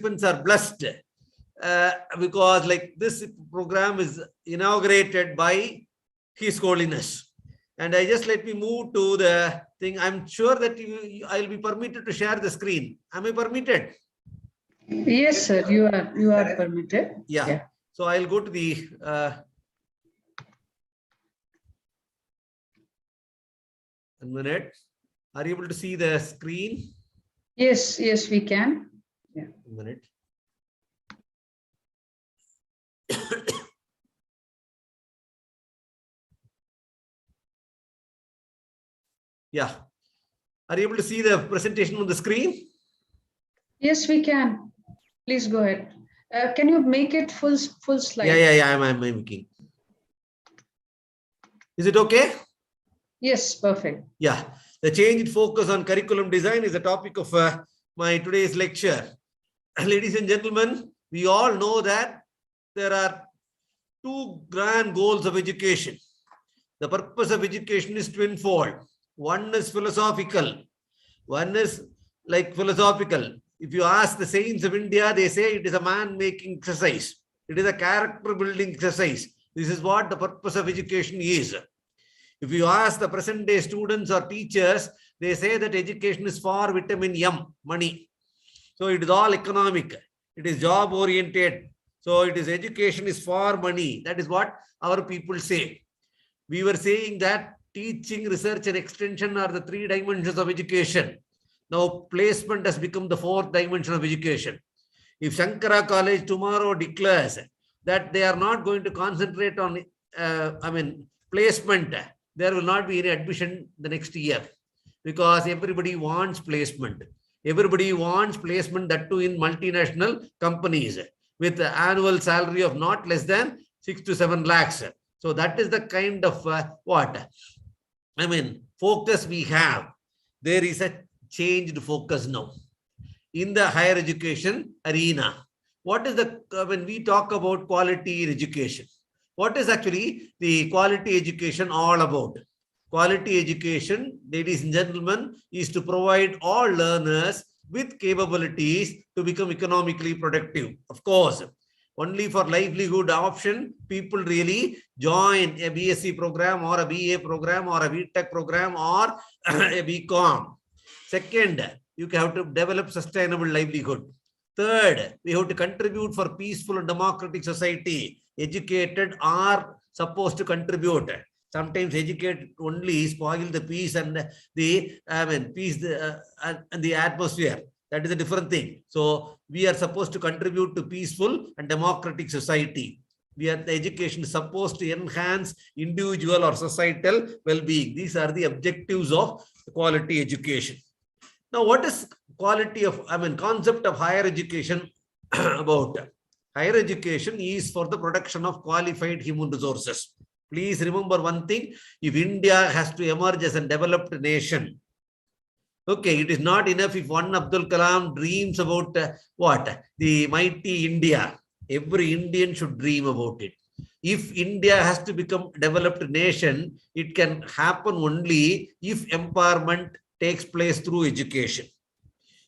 participants are blessed because like this program is inaugurated by His Holiness. And I just let me move to the thing. I'm sure that I'll be permitted to share the screen. Am I permitted? Yes, sir. You are permitted. Yeah. So I'll go to the one minute. Are you able to see the screen? Yes, we can. Yeah. 1 minute. Yeah. Are you able to see the presentation on the screen? Yes, we can. Please go ahead. Can you make it full slide? Yeah. I'm making. Is it okay? Yes, perfect. Yeah. The change in focus on curriculum design is the topic of my today's lecture. Ladies and gentlemen, we all know that there are two grand goals of education. The purpose of education is twinfold. One is philosophical. One is like philosophical. If you ask the saints of India, they say it is a man-making exercise. It is a character-building exercise. This is what the purpose of education is. If you ask the present-day students or teachers, they say that education is for vitamin M, money. So it is all economic. It is job-oriented. So it is education is for money. That is what our people say. We were saying that teaching, research, and extension are the three dimensions of education. Now, placement has become the fourth dimension of education. If Shankara College tomorrow declares that they are not going to concentrate on, placement, there will not be any admission the next year because everybody wants placement. Everybody wants placement, that too in multinational companies with an annual salary of not less than 6 to 7 lakhs. So that is the kind of focus we have. There is a changed focus now in the higher education arena. What is the, when we talk about quality in education, what is actually the quality education all about? Quality education, ladies and gentlemen, is to provide all learners with capabilities to become economically productive. Of course, only for livelihood option, people really join a BSc program or a BA program or a BTech program or a BCom. Second, you have to develop sustainable livelihood. Third, we have to contribute for peaceful and democratic society. Educated are supposed to contribute. Sometimes educated only spoil the peace and the and the atmosphere. That is a different thing. So we are supposed to contribute to peaceful and democratic society. The education is supposed to enhance individual or societal well-being. These are the objectives of quality education. Now, what is quality of, concept of higher education about? Higher education is for the production of qualified human resources. Please remember one thing, if India has to emerge as a developed nation, okay, it is not enough if one Abdul Kalam dreams about the mighty India. Every Indian should dream about it. If India has to become a developed nation, it can happen only if empowerment takes place through education.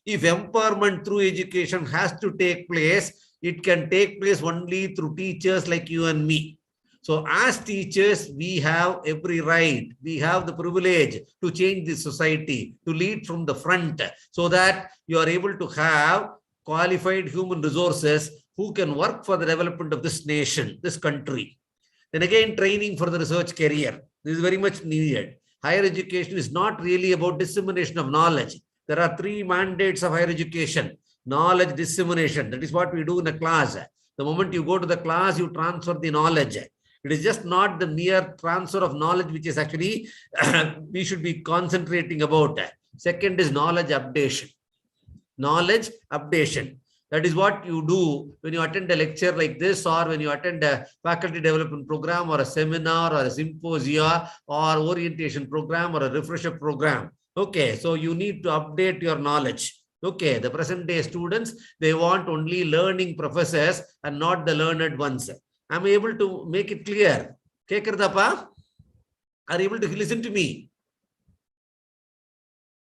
If empowerment through education has to take place, it can take place only through teachers like you and me. So as teachers, we have every right, we have the privilege to change the society, to lead from the front so that you are able to have qualified human resources who can work for the development of this nation, this country. Then again, training for the research career. This is very much needed. Higher education is not really about dissemination of knowledge. There are three mandates of higher education. Knowledge dissemination. That is what we do in a class. The moment you go to the class, you transfer the knowledge. It is just not the mere transfer of knowledge, which is actually we should be concentrating about. Second is knowledge updation. Knowledge updation. That is what you do when you attend a lecture like this, or when you attend a faculty development program or a seminar or a symposia or orientation program or a refresher program. Okay, so you need to update your knowledge. Okay, the present day students, they want only learning professors and not the learned ones. I'm able to make it clear. Are you able to listen to me?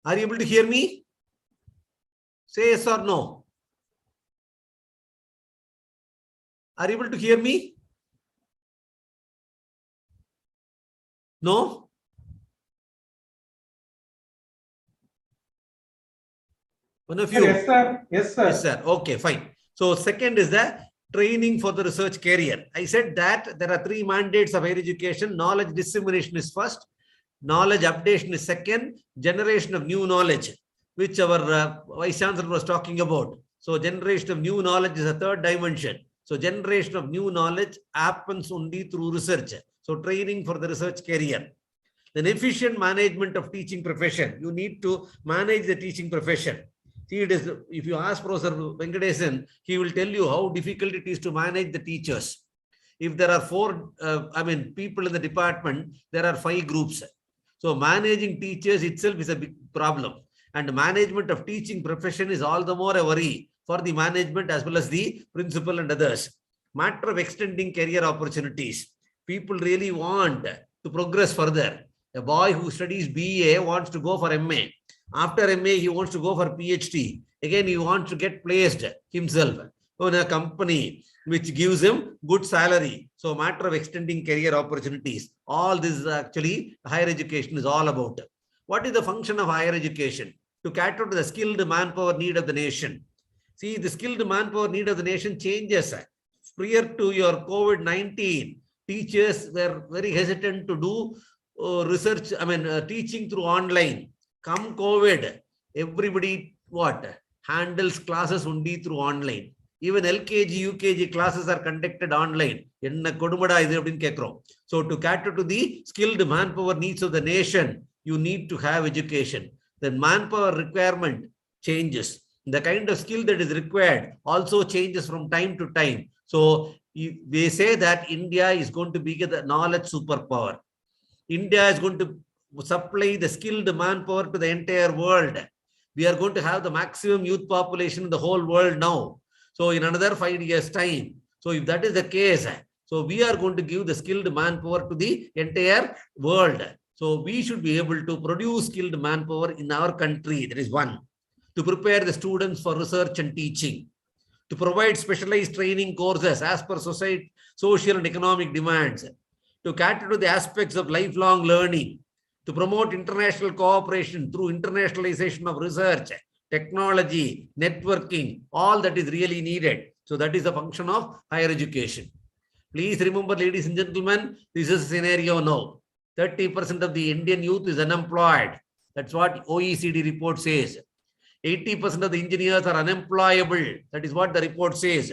Are you able to hear me? Say yes or no. Are you able to hear me? No? One of you? Yes, sir. Yes, sir. Yes, sir. Okay, fine. So second is the training for the research career. I said that there are 3 mandates of higher education. Knowledge dissemination is first. Knowledge updation is second. Generation of new knowledge, which our Vice Chancellor was talking about. So generation of new knowledge is a third dimension. So generation of new knowledge happens only through research. So training for the research career. Then efficient management of teaching profession. You need to manage the teaching profession. See, it is, if you ask Professor Venkatesan, he will tell you how difficult it is to manage the teachers. If there are 4, people in the department, there are 5 groups. So managing teachers itself is a big problem. And management of teaching profession is all the more a worry for the management as well as the principal and others. Matter of extending career opportunities. People really want to progress further. A boy who studies BA wants to go for MA. After MA, he wants to go for PhD. Again, he wants to get placed himself in a company which gives him good salary. So matter of extending career opportunities. All this is actually higher education is all about. What is the function of higher education? To cater to the skilled manpower need of the nation. See, the skilled manpower need of the nation changes. Prior to your COVID-19, teachers were very hesitant to do research, teaching through online. Come COVID, everybody handles classes only through online. Even LKG, UKG classes are conducted online. So to cater to the skilled manpower needs of the nation, you need to have education. The manpower requirement changes. The kind of skill that is required also changes from time to time. So they say that India is going to be the knowledge superpower. India is going to supply the skilled manpower to the entire world. We are going to have the maximum youth population in the whole world now. So in another 5 years' time. So if that is the case, so we are going to give the skilled manpower to the entire world. So we should be able to produce skilled manpower in our country. That is one. To prepare the students for research and teaching. To provide specialized training courses as per society, social and economic demands. To cater to the aspects of lifelong learning. To promote international cooperation through internationalization of research, technology, networking, all that is really needed. So that is the function of higher education. Please remember, ladies and gentlemen, this is a scenario now. 30% of the Indian youth is unemployed. That's what OECD report says. 80% of the engineers are unemployable. That is what the report says.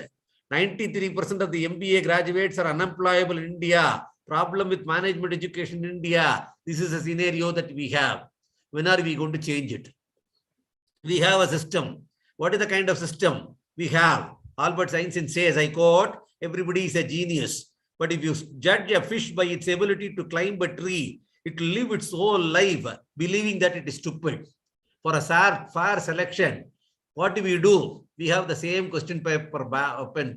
93% of the MBA graduates are unemployable in India. Problem with management education in India. This is a scenario that we have. When are we going to change it? We have a system. What is the kind of system we have? Albert Einstein says, I quote, everybody is a genius. But if you judge a fish by its ability to climb a tree, it will live its whole life believing that it is stupid. For a fair selection, what do? We have the same question paper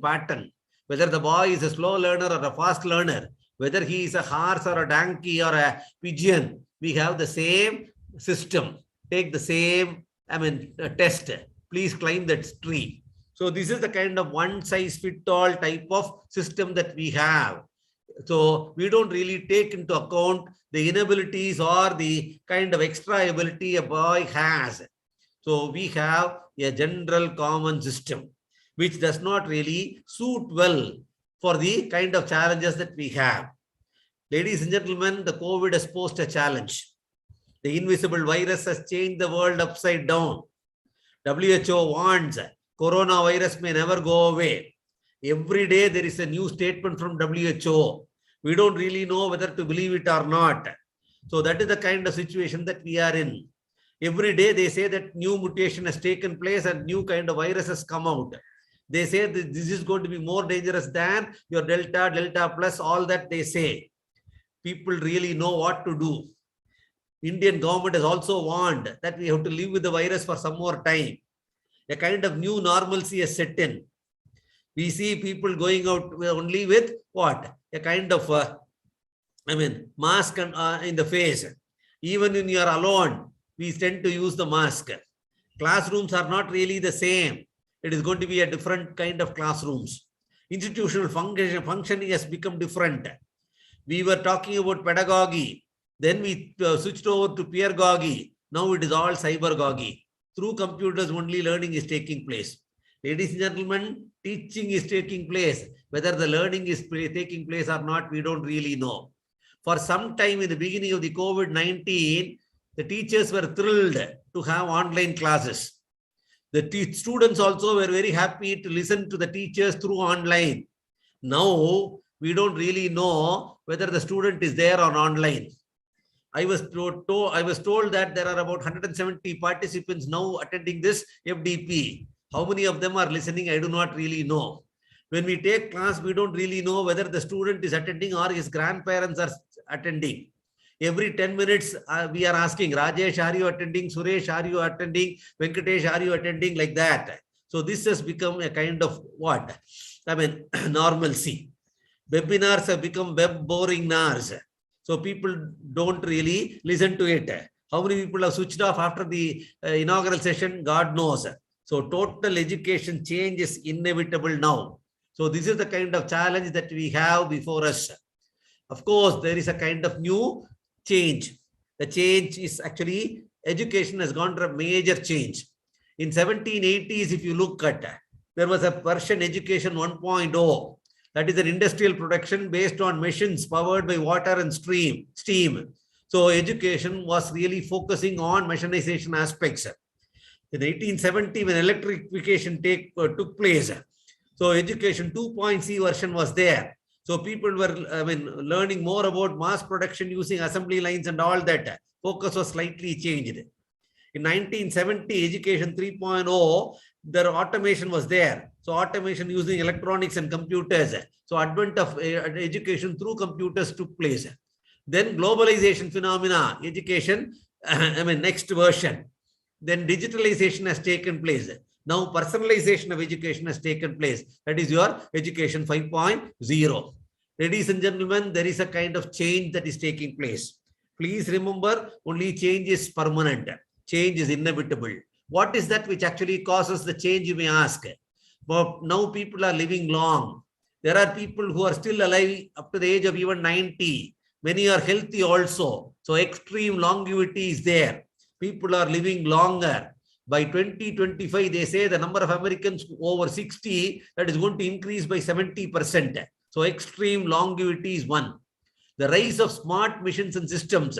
pattern. Whether the boy is a slow learner or a fast learner, whether he is a horse or a donkey or a pigeon, we have the same system. Take the same, test. Please climb that tree. So this is the kind of one-size-fits-all type of system that we have. So we don't really take into account the inabilities or the kind of extra ability a boy has. So we have a general common system, which does not really suit well for the kind of challenges that we have. Ladies and gentlemen, the COVID has posed a challenge. The invisible virus has changed the world upside down. WHO warns coronavirus may never go away. Every day there is a new statement from WHO. We don't really know whether to believe it or not. So that is the kind of situation that we are in. Every day they say that new mutation has taken place and new kind of virus has come out. They say that this is going to be more dangerous than your Delta plus, all that they say. People really know what to do. Indian government has also warned that we have to live with the virus for some more time. A kind of new normalcy has set in. We see people going out only with what? A kind of, mask in the face. Even when you are alone, we tend to use the mask. Classrooms are not really the same. It is going to be a different kind of classrooms. Institutional functioning has become different. We were talking about pedagogy. Then we switched over to pedagogy. Now it is all cybergogy. Through computers, only learning is taking place. Ladies and gentlemen, teaching is taking place. Whether the learning is taking place or not, we don't really know. For some time in the beginning of the COVID-19, the teachers were thrilled to have online classes. The students also were very happy to listen to the teachers through online. Now, we don't really know whether the student is there or online. I was told that there are about 170 participants now attending this FDP. How many of them are listening? I do not really know. When we take class, we don't really know whether the student is attending or his grandparents are attending. Every 10 minutes, we are asking, Rajesh, are you attending? Suresh, are you attending? Venkatesh, are you attending? Like that. So this has become a kind of what? I mean, normalcy. Webinars have become web boring nars. So people don't really listen to it. How many people have switched off after the inaugural session? God knows. So total education change is inevitable now. So this is the kind of challenge that we have before us. Of course, there is a kind of new change. The change is actually education has gone through a major change. In 1780s, if you look at, there was a version education 1.0. That is an industrial production based on machines powered by water and steam. So education was really focusing on mechanization aspects. In 1870, when electrification took place, so education 2.0 version was there. So people were learning more about mass production using assembly lines and all that. Focus was slightly changed. In 1970, education 3.0, the automation was there. So automation using electronics and computers. So advent of education through computers took place. Then globalization phenomena, education, next version. Then digitalization has taken place. Now personalization of education has taken place. That is your education 5.0. Ladies and gentlemen, there is a kind of change that is taking place. Please remember, only change is permanent. Change is inevitable. What is that which actually causes the change, you may ask? But now people are living long. There are people who are still alive up to the age of even 90. Many are healthy also. So extreme longevity is there. People are living longer. By 2025, they say the number of Americans over 60, that is going to increase by 70%. So extreme longevity is one. The rise of smart machines and systems.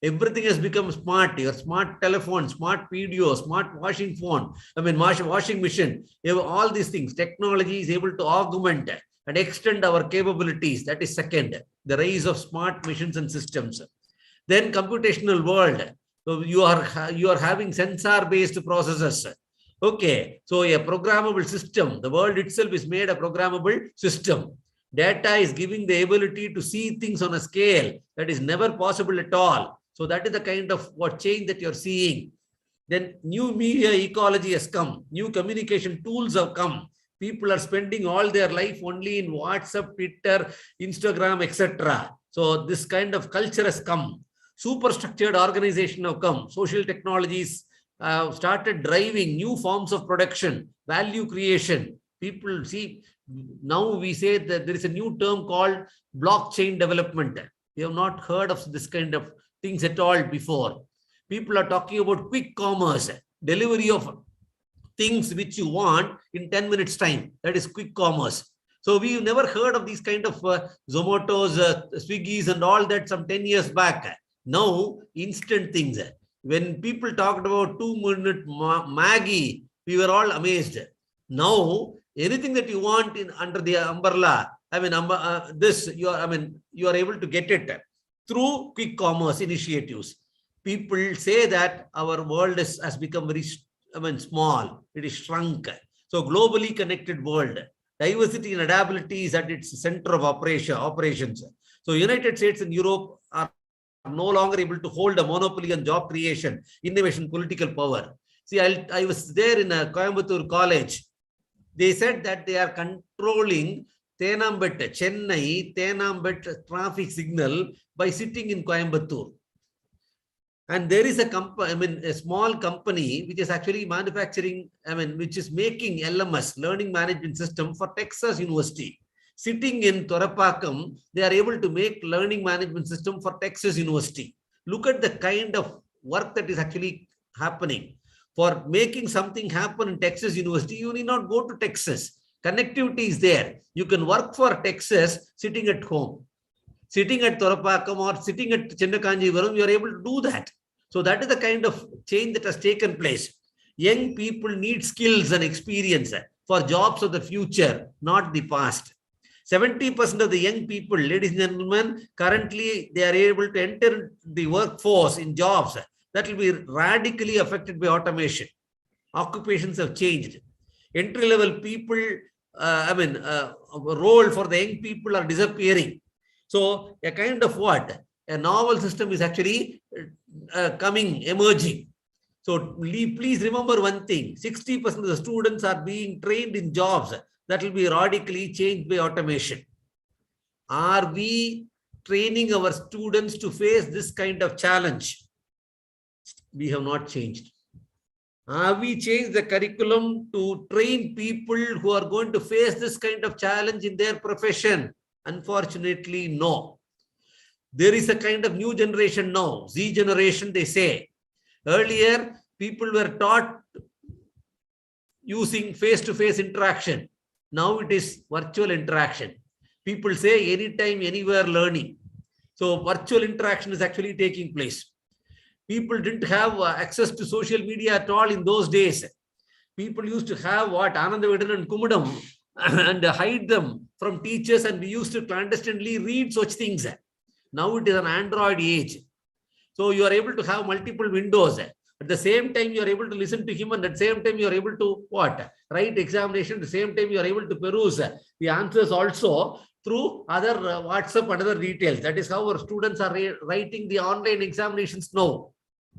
Everything has become smart. Your smart telephone, smart video, smart washing phone, washing machine. All these things. Technology is able to augment and extend our capabilities. That is second. The rise of smart machines and systems. Then computational world. So you are having sensor-based processes. Okay. So a programmable system. The world itself is made a programmable system. Data is giving the ability to see things on a scale that is never possible at all. So that is the kind of what change that you're seeing. Then new media ecology has come. New communication tools have come. People are spending all their life only in WhatsApp, Twitter, Instagram, etc. So this kind of culture has come. Superstructured organization have come. Social technologies started driving new forms of production, value creation. People see, now we say that there is a new term called blockchain development. We have not heard of this kind of things at all before. People are talking about quick commerce, delivery of things which you want in 10 minutes time. That is quick commerce. So we've never heard of these kind of Zomatos, Swiggies and all that some 10 years back. Now, instant things. When people talked about 2-minute Maggie, we were all amazed. Now, anything that you want under the umbrella, you are able to get it through quick commerce initiatives. People say that our world has become very small. It is shrunk. So globally connected world. Diversity and adaptability is at its center of operations. So United States and Europe are no longer able to hold a monopoly on job creation, innovation, political power. See, I was there in a Coimbatore college. They said that they are controlling Chennai traffic signal by sitting in Coimbatore. And there is a company, I mean, a small company which is actually manufacturing, I mean, which is making LMS, learning management system for Texas University. Sitting in Thorapakam, they are able to make learning management system for Texas University. Look at the kind of work that is actually happening. For making something happen in Texas University, you need not go to Texas. Connectivity is there. You can work for Texas sitting at home. Sitting at Thorapakam or sitting at Chennakanjivaram, you are able to do that. So that is the kind of change that has taken place. Young people need skills and experience for jobs of the future, not the past. 70% of the young people, ladies and gentlemen, currently they are able to enter the workforce in jobs that will be radically affected by automation. Occupations have changed. Entry-level people, role for the young people are disappearing. So a kind of what? A novel system is actually emerging. So please remember one thing, 60% of the students are being trained in jobs that will be radically changed by automation. Are we training our students to face this kind of challenge? We have not changed. Have we changed the curriculum to train people who are going to face this kind of challenge in their profession? Unfortunately, no. There is a kind of new generation now, Z generation, they say. Earlier, people were taught using face-to-face interaction. Now it is virtual interaction. People say anytime, anywhere learning. So virtual interaction is actually taking place. People didn't have access to social media at all in those days. People used to have what? Anandavidan and Kumudam and hide them from teachers, and we used to clandestinely read such things. Now it is an Android age. So you are able to have multiple windows. At the same time, you are able to listen to him, and at the same time, you are able to what? Write examination. At the same time, you are able to peruse the answers also through other WhatsApp and other details. That is how our students are writing the online examinations now.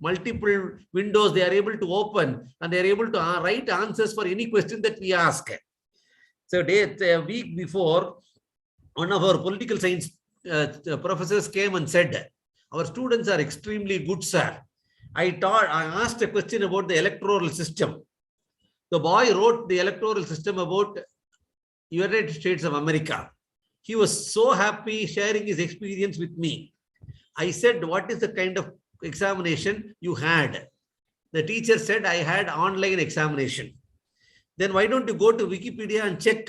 Multiple windows they are able to open, and they are able to write answers for any question that we ask. So a week before, one of our political science professors came and said, our students are extremely good, sir. I asked a question about the electoral system. The boy wrote the electoral system about United States of America. He was so happy sharing his experience with me. I said, what is the kind of examination you had? The teacher said, I had online examination. Then why don't you go to Wikipedia and check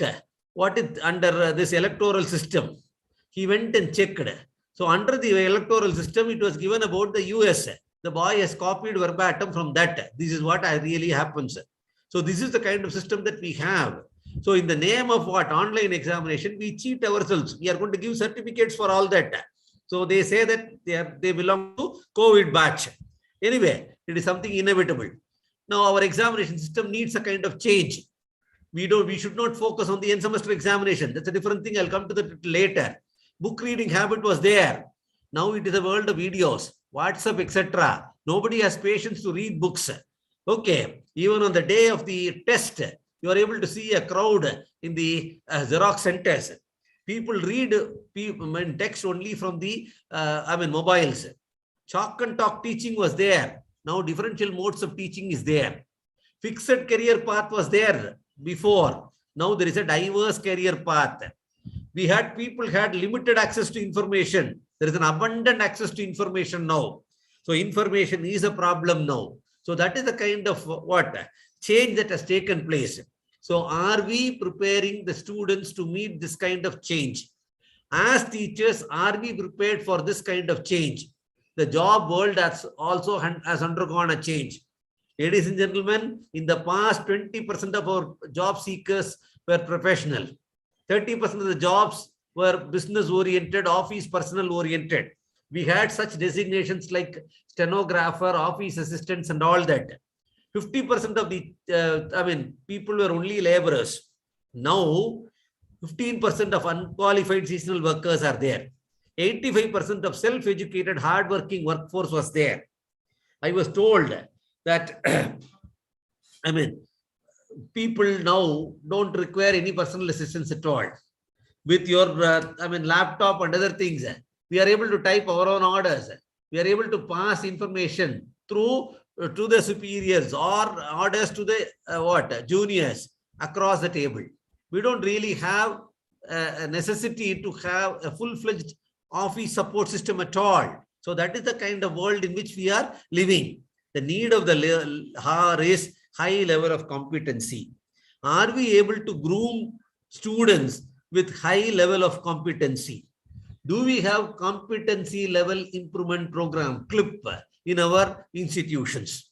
what is under this electoral system? He went and checked. So under the electoral system, it was given about the US. The boy has copied verbatim from that. This is what really happens. So this is the kind of system that we have. So in the name of what? Online examination, we cheat ourselves. We are going to give certificates for all that. So they say that they belong to COVID batch. Anyway, it is something inevitable. Now our examination system needs a kind of change. We should not focus on the end semester examination. That's a different thing. I'll come to that later. Book reading habit was there. Now it is a world of videos, WhatsApp, etc. Nobody has patience to read books. Okay, even on the day of the test, you are able to see a crowd in the Xerox centers. People read text only from the mobiles. Chalk and talk teaching was there. Now differential modes of teaching is there. Fixed career path was there before. Now there is a diverse career path. People had limited access to information. There is an abundant access to information now. So information is a problem now. So that is the kind of change that has taken place. So are we preparing the students to meet this kind of change? As teachers, are we prepared for this kind of change? The job world has undergone a change. Ladies and gentlemen, in the past, 20% of our job seekers were professional. 30% of the jobs were business-oriented, office personnel-oriented. We had such designations like stenographer, office assistants, and all that. 50% of the people were only laborers. Now, 15% of unqualified seasonal workers are there. 85% of self-educated, hard-working workforce was there. I was told that, people now don't require any personal assistance at all. With your, laptop and other things, we are able to type our own orders. We are able to pass information through to the superiors or orders to the juniors across the table. We don't really have a necessity to have a full-fledged office support system at all. So that is the kind of world in which we are living. The need of the hour is high level of competency. Are we able to groom students with high level of competency? Do we have competency level improvement program, CLIP, in our institutions?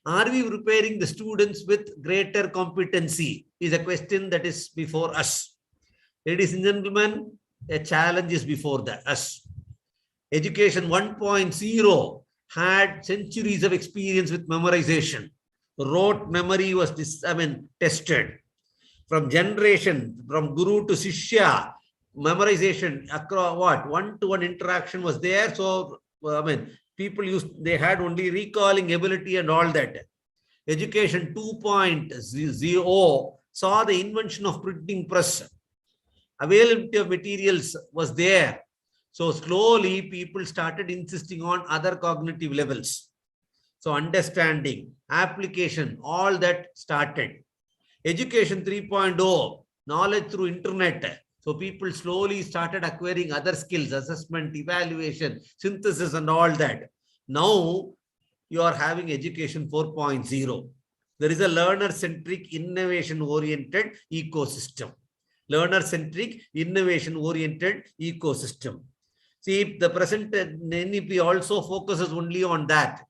Are we preparing the students with greater competency? Is a question that is before us. Ladies and gentlemen, a challenge is before us. Education 1.0 had centuries of experience with memorization. Rote memory was tested. From generation, from guru to shishya, memorization across one-to-one interaction was there. So people they had only recalling ability and all that. Education 2.0 saw the invention of printing press. Availability of materials was there. So slowly people started insisting on other cognitive levels. So understanding, application, all that started. Education 3.0, knowledge through internet. So people slowly started acquiring other skills, assessment, evaluation, synthesis, and all that. Now you are having education 4.0. There is a learner-centric, innovation-oriented ecosystem. Learner-centric, innovation-oriented ecosystem. See, the present NEP also focuses only on that.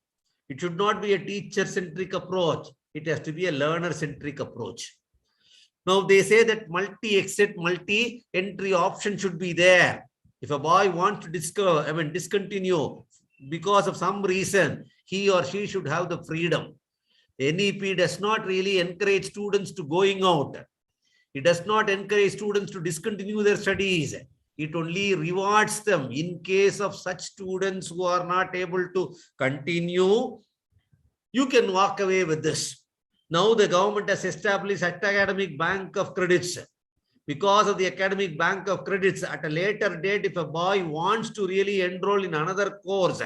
It should not be a teacher-centric approach. It has to be a learner-centric approach. Now, they say that multi-exit, multi-entry option should be there. If a boy wants to discontinue because of some reason, he or she should have the freedom. The NEP does not really encourage students to going out. It does not encourage students to discontinue their studies. It only rewards them in case of such students who are not able to continue. You can walk away with this. Now the government has established academic bank of credits. Because of the academic bank of credits, at a later date, if a boy wants to really enroll in another course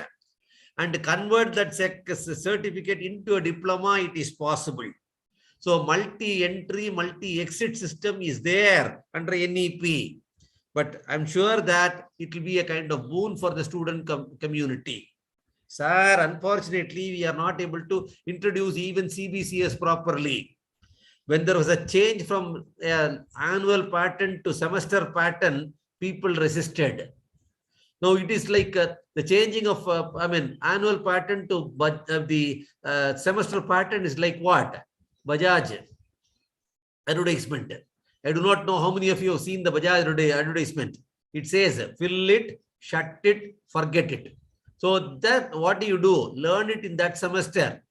and convert that certificate into a diploma, it is possible. So multi-entry, multi-exit system is there under NEP. But I'm sure that it will be a kind of boon for the student community. Sir, unfortunately, we are not able to introduce even CBCS properly. When there was a change from annual pattern to semester pattern, people resisted. Now it is like the changing of annual pattern to the semester pattern is like what? Bajaj advertisement. I do not know how many of you have seen the Bajaj advertisement. It says, fill it, shut it, forget it. So that what do you do? Learn it in that semester.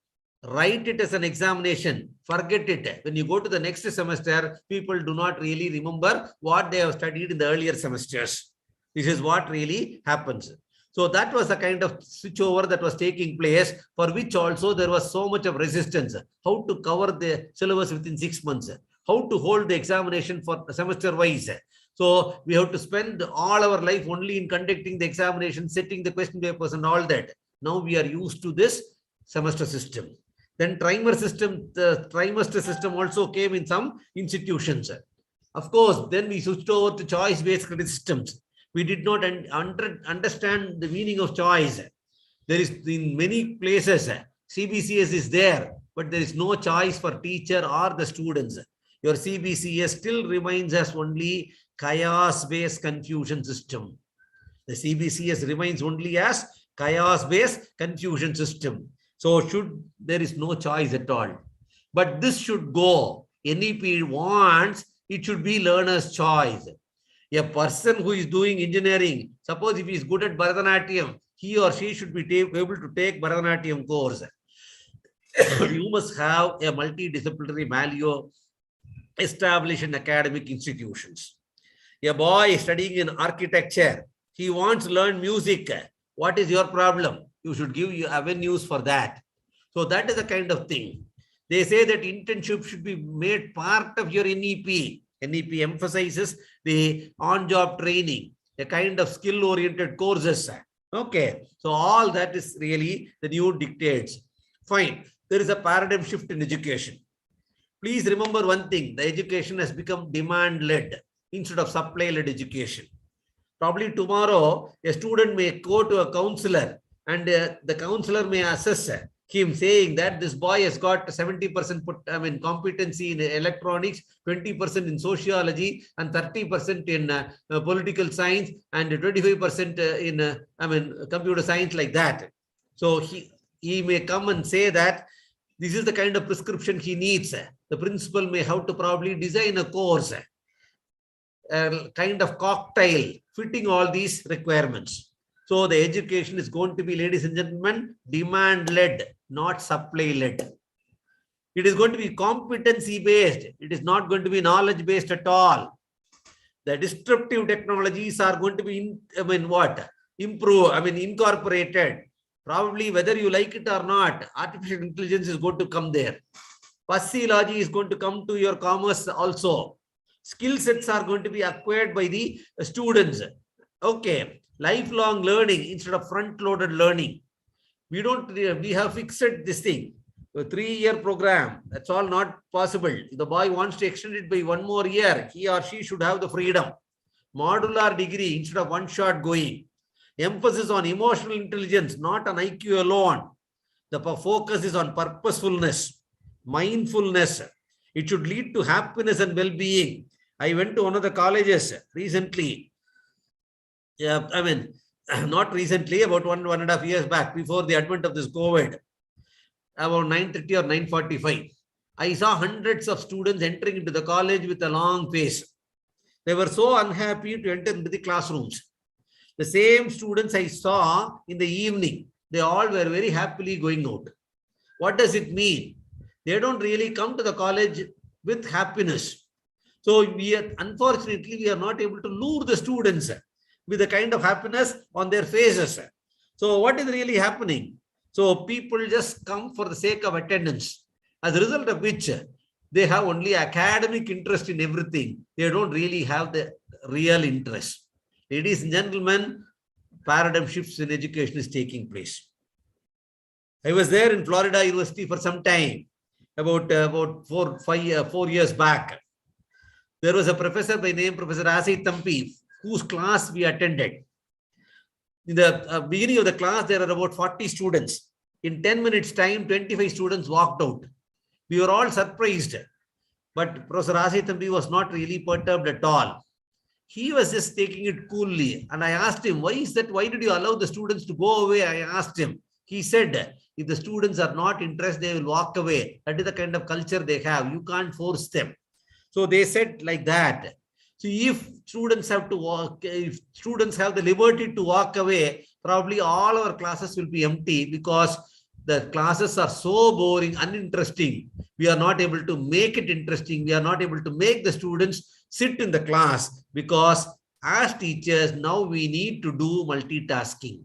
Write it as an examination. Forget it. When you go to the next semester, people do not really remember what they have studied in the earlier semesters. This is what really happens. So that was the kind of switchover that was taking place, for which also there was so much of resistance. How to cover the syllabus within 6 months? How to hold the examination for semester wise? So we have to spend all our life only in conducting the examination, setting the question papers and all that. Now we are used to this semester system. Then the trimester system also came in some institutions. Of course, then we switched over to choice-based credit systems. We did not understand the meaning of choice. There is in many places, CBCS is there, but there is no choice for teacher or the students. Your CBCS still remains as only chaos-based confusion system. The CBCS remains only as chaos-based confusion system. So there is no choice at all. But this should go. NEP wants it should be learner's choice. A person who is doing engineering, suppose if he is good at Bharatanatyam, he or she should be able to take Bharatanatyam course. You must have a multidisciplinary value established in academic institutions. A boy studying in architecture, he wants to learn music. What is your problem? You should give you avenues for that. So that is the kind of thing. They say that internship should be made part of your NEP. NEP emphasizes the on-job training, a kind of skill-oriented courses. Okay, so all that is really the new dictates. Fine, there is a paradigm shift in education. Please remember one thing, the education has become demand-led instead of supply-led education. Probably tomorrow, a student may go to a counselor and the counselor may assess him saying that this boy has got 70% competency in electronics, 20% in sociology, and 30% in political science, and 25% in computer science, like that. So he may come and say that this is the kind of prescription he needs. The principal may have to probably design a course, a kind of cocktail fitting all these requirements. So the education is going to be, ladies and gentlemen, demand-led, not supply-led. It is going to be competency-based. It is not going to be knowledge-based at all. The disruptive technologies are going to be, incorporated. Probably whether you like it or not, artificial intelligence is going to come there. Physiology is going to come to your commerce also. Skill sets are going to be acquired by the students. Okay, lifelong learning instead of front-loaded learning. We have fixed this thing, a 3-year program. That's all not possible. If the boy wants to extend it by 1 more year, he or she should have the freedom. Modular degree instead of one shot going. Emphasis on emotional intelligence, not on IQ alone. The focus is on purposefulness, mindfulness. It should lead to happiness and well-being. I went to one of the colleges recently. Not recently, about 1.5 years back, before the advent of this COVID, about 9:30 or 9:45. I saw hundreds of students entering into the college with a long face. They were so unhappy to enter into the classrooms. The same students I saw in the evening, they all were very happily going out. What does it mean? They don't really come to the college with happiness. So unfortunately, we are not able to lure the students with the kind of happiness on their faces. So what is really happening? So people just come for the sake of attendance, as a result of which they have only academic interest in everything. They don't really have the real interest. Ladies and gentlemen, paradigm shifts in education is taking place. I was there in Florida University for some time, about 4 years back. There was a professor by name Professor Asai Tampi, whose class we attended. In the beginning of the class, there are about 40 students. In 10 minutes time, 25 students walked out. We were all surprised. But Professor Asai Tampi was not really perturbed at all. He was just taking it coolly. And I asked him, why is that? Why did you allow the students to go away? I asked him. He said, if the students are not interested, they will walk away. That is the kind of culture they have. You can't force them. So they said like that. So if students have to walk, if students have the liberty to walk away, probably all our classes will be empty because the classes are so boring, uninteresting. We are not able to make it interesting. We are not able to make the students sit in the class because as teachers, now we need to do multitasking.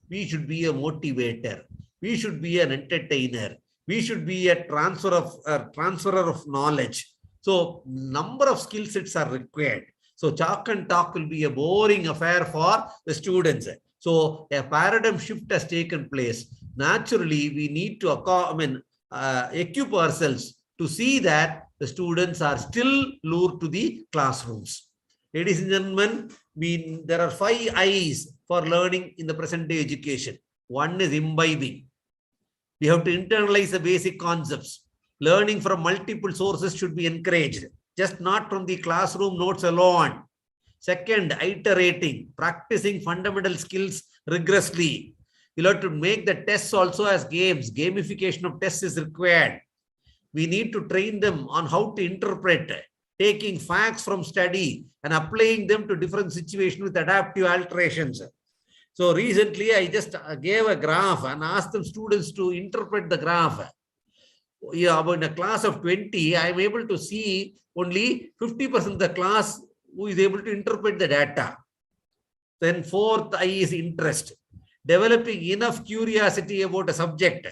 We should be a motivator. We should be an entertainer. We should be a transferer of knowledge. So number of skill sets are required. So chalk and talk will be a boring affair for the students. So a paradigm shift has taken place. Naturally, we need to equip ourselves to see that the students are still lured to the classrooms. Ladies and gentlemen, there are 5 I's for learning in the present day education. One is imbibing. We have to internalize the basic concepts. Learning from multiple sources should be encouraged, just not from the classroom notes alone. Second, iterating, practicing fundamental skills rigorously. You'll have to make the tests also as games. Gamification of tests is required. We need to train them on how to interpret, taking facts from study and applying them to different situations with adaptive alterations. So recently, I just gave a graph and asked the students to interpret the graph. In a class of 20, I am able to see only 50% of the class who is able to interpret the data. Then fourth I is interest. Developing enough curiosity about a subject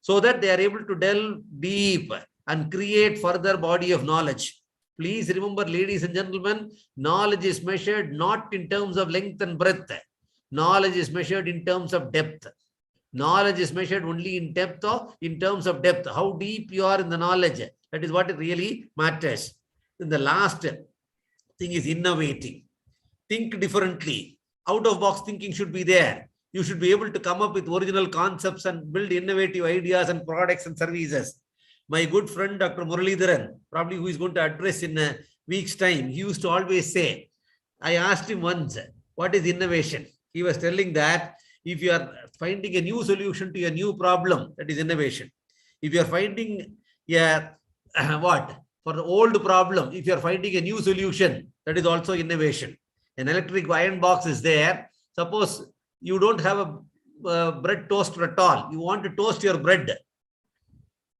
so that they are able to delve deep and create further body of knowledge. Please remember, ladies and gentlemen, knowledge is measured not in terms of length and breadth, Knowledge is measured in terms of depth. Knowledge is measured only in depth or in terms of depth. How deep you are in the knowledge. That is what really matters. Then the last thing is innovating. Think differently. Out of box thinking should be there. You should be able to come up with original concepts and build innovative ideas and products and services. My good friend, Dr. Muralidharan, probably who is going to address in a week's time, he used to always say, I asked him once, what is innovation? He was telling that if you are finding a new solution to a new problem, that is innovation. If you are finding what? For the old problem, if you are finding a new solution, that is also innovation. An electric iron box is there. Suppose you don't have a bread toaster at all. You want to toast your bread.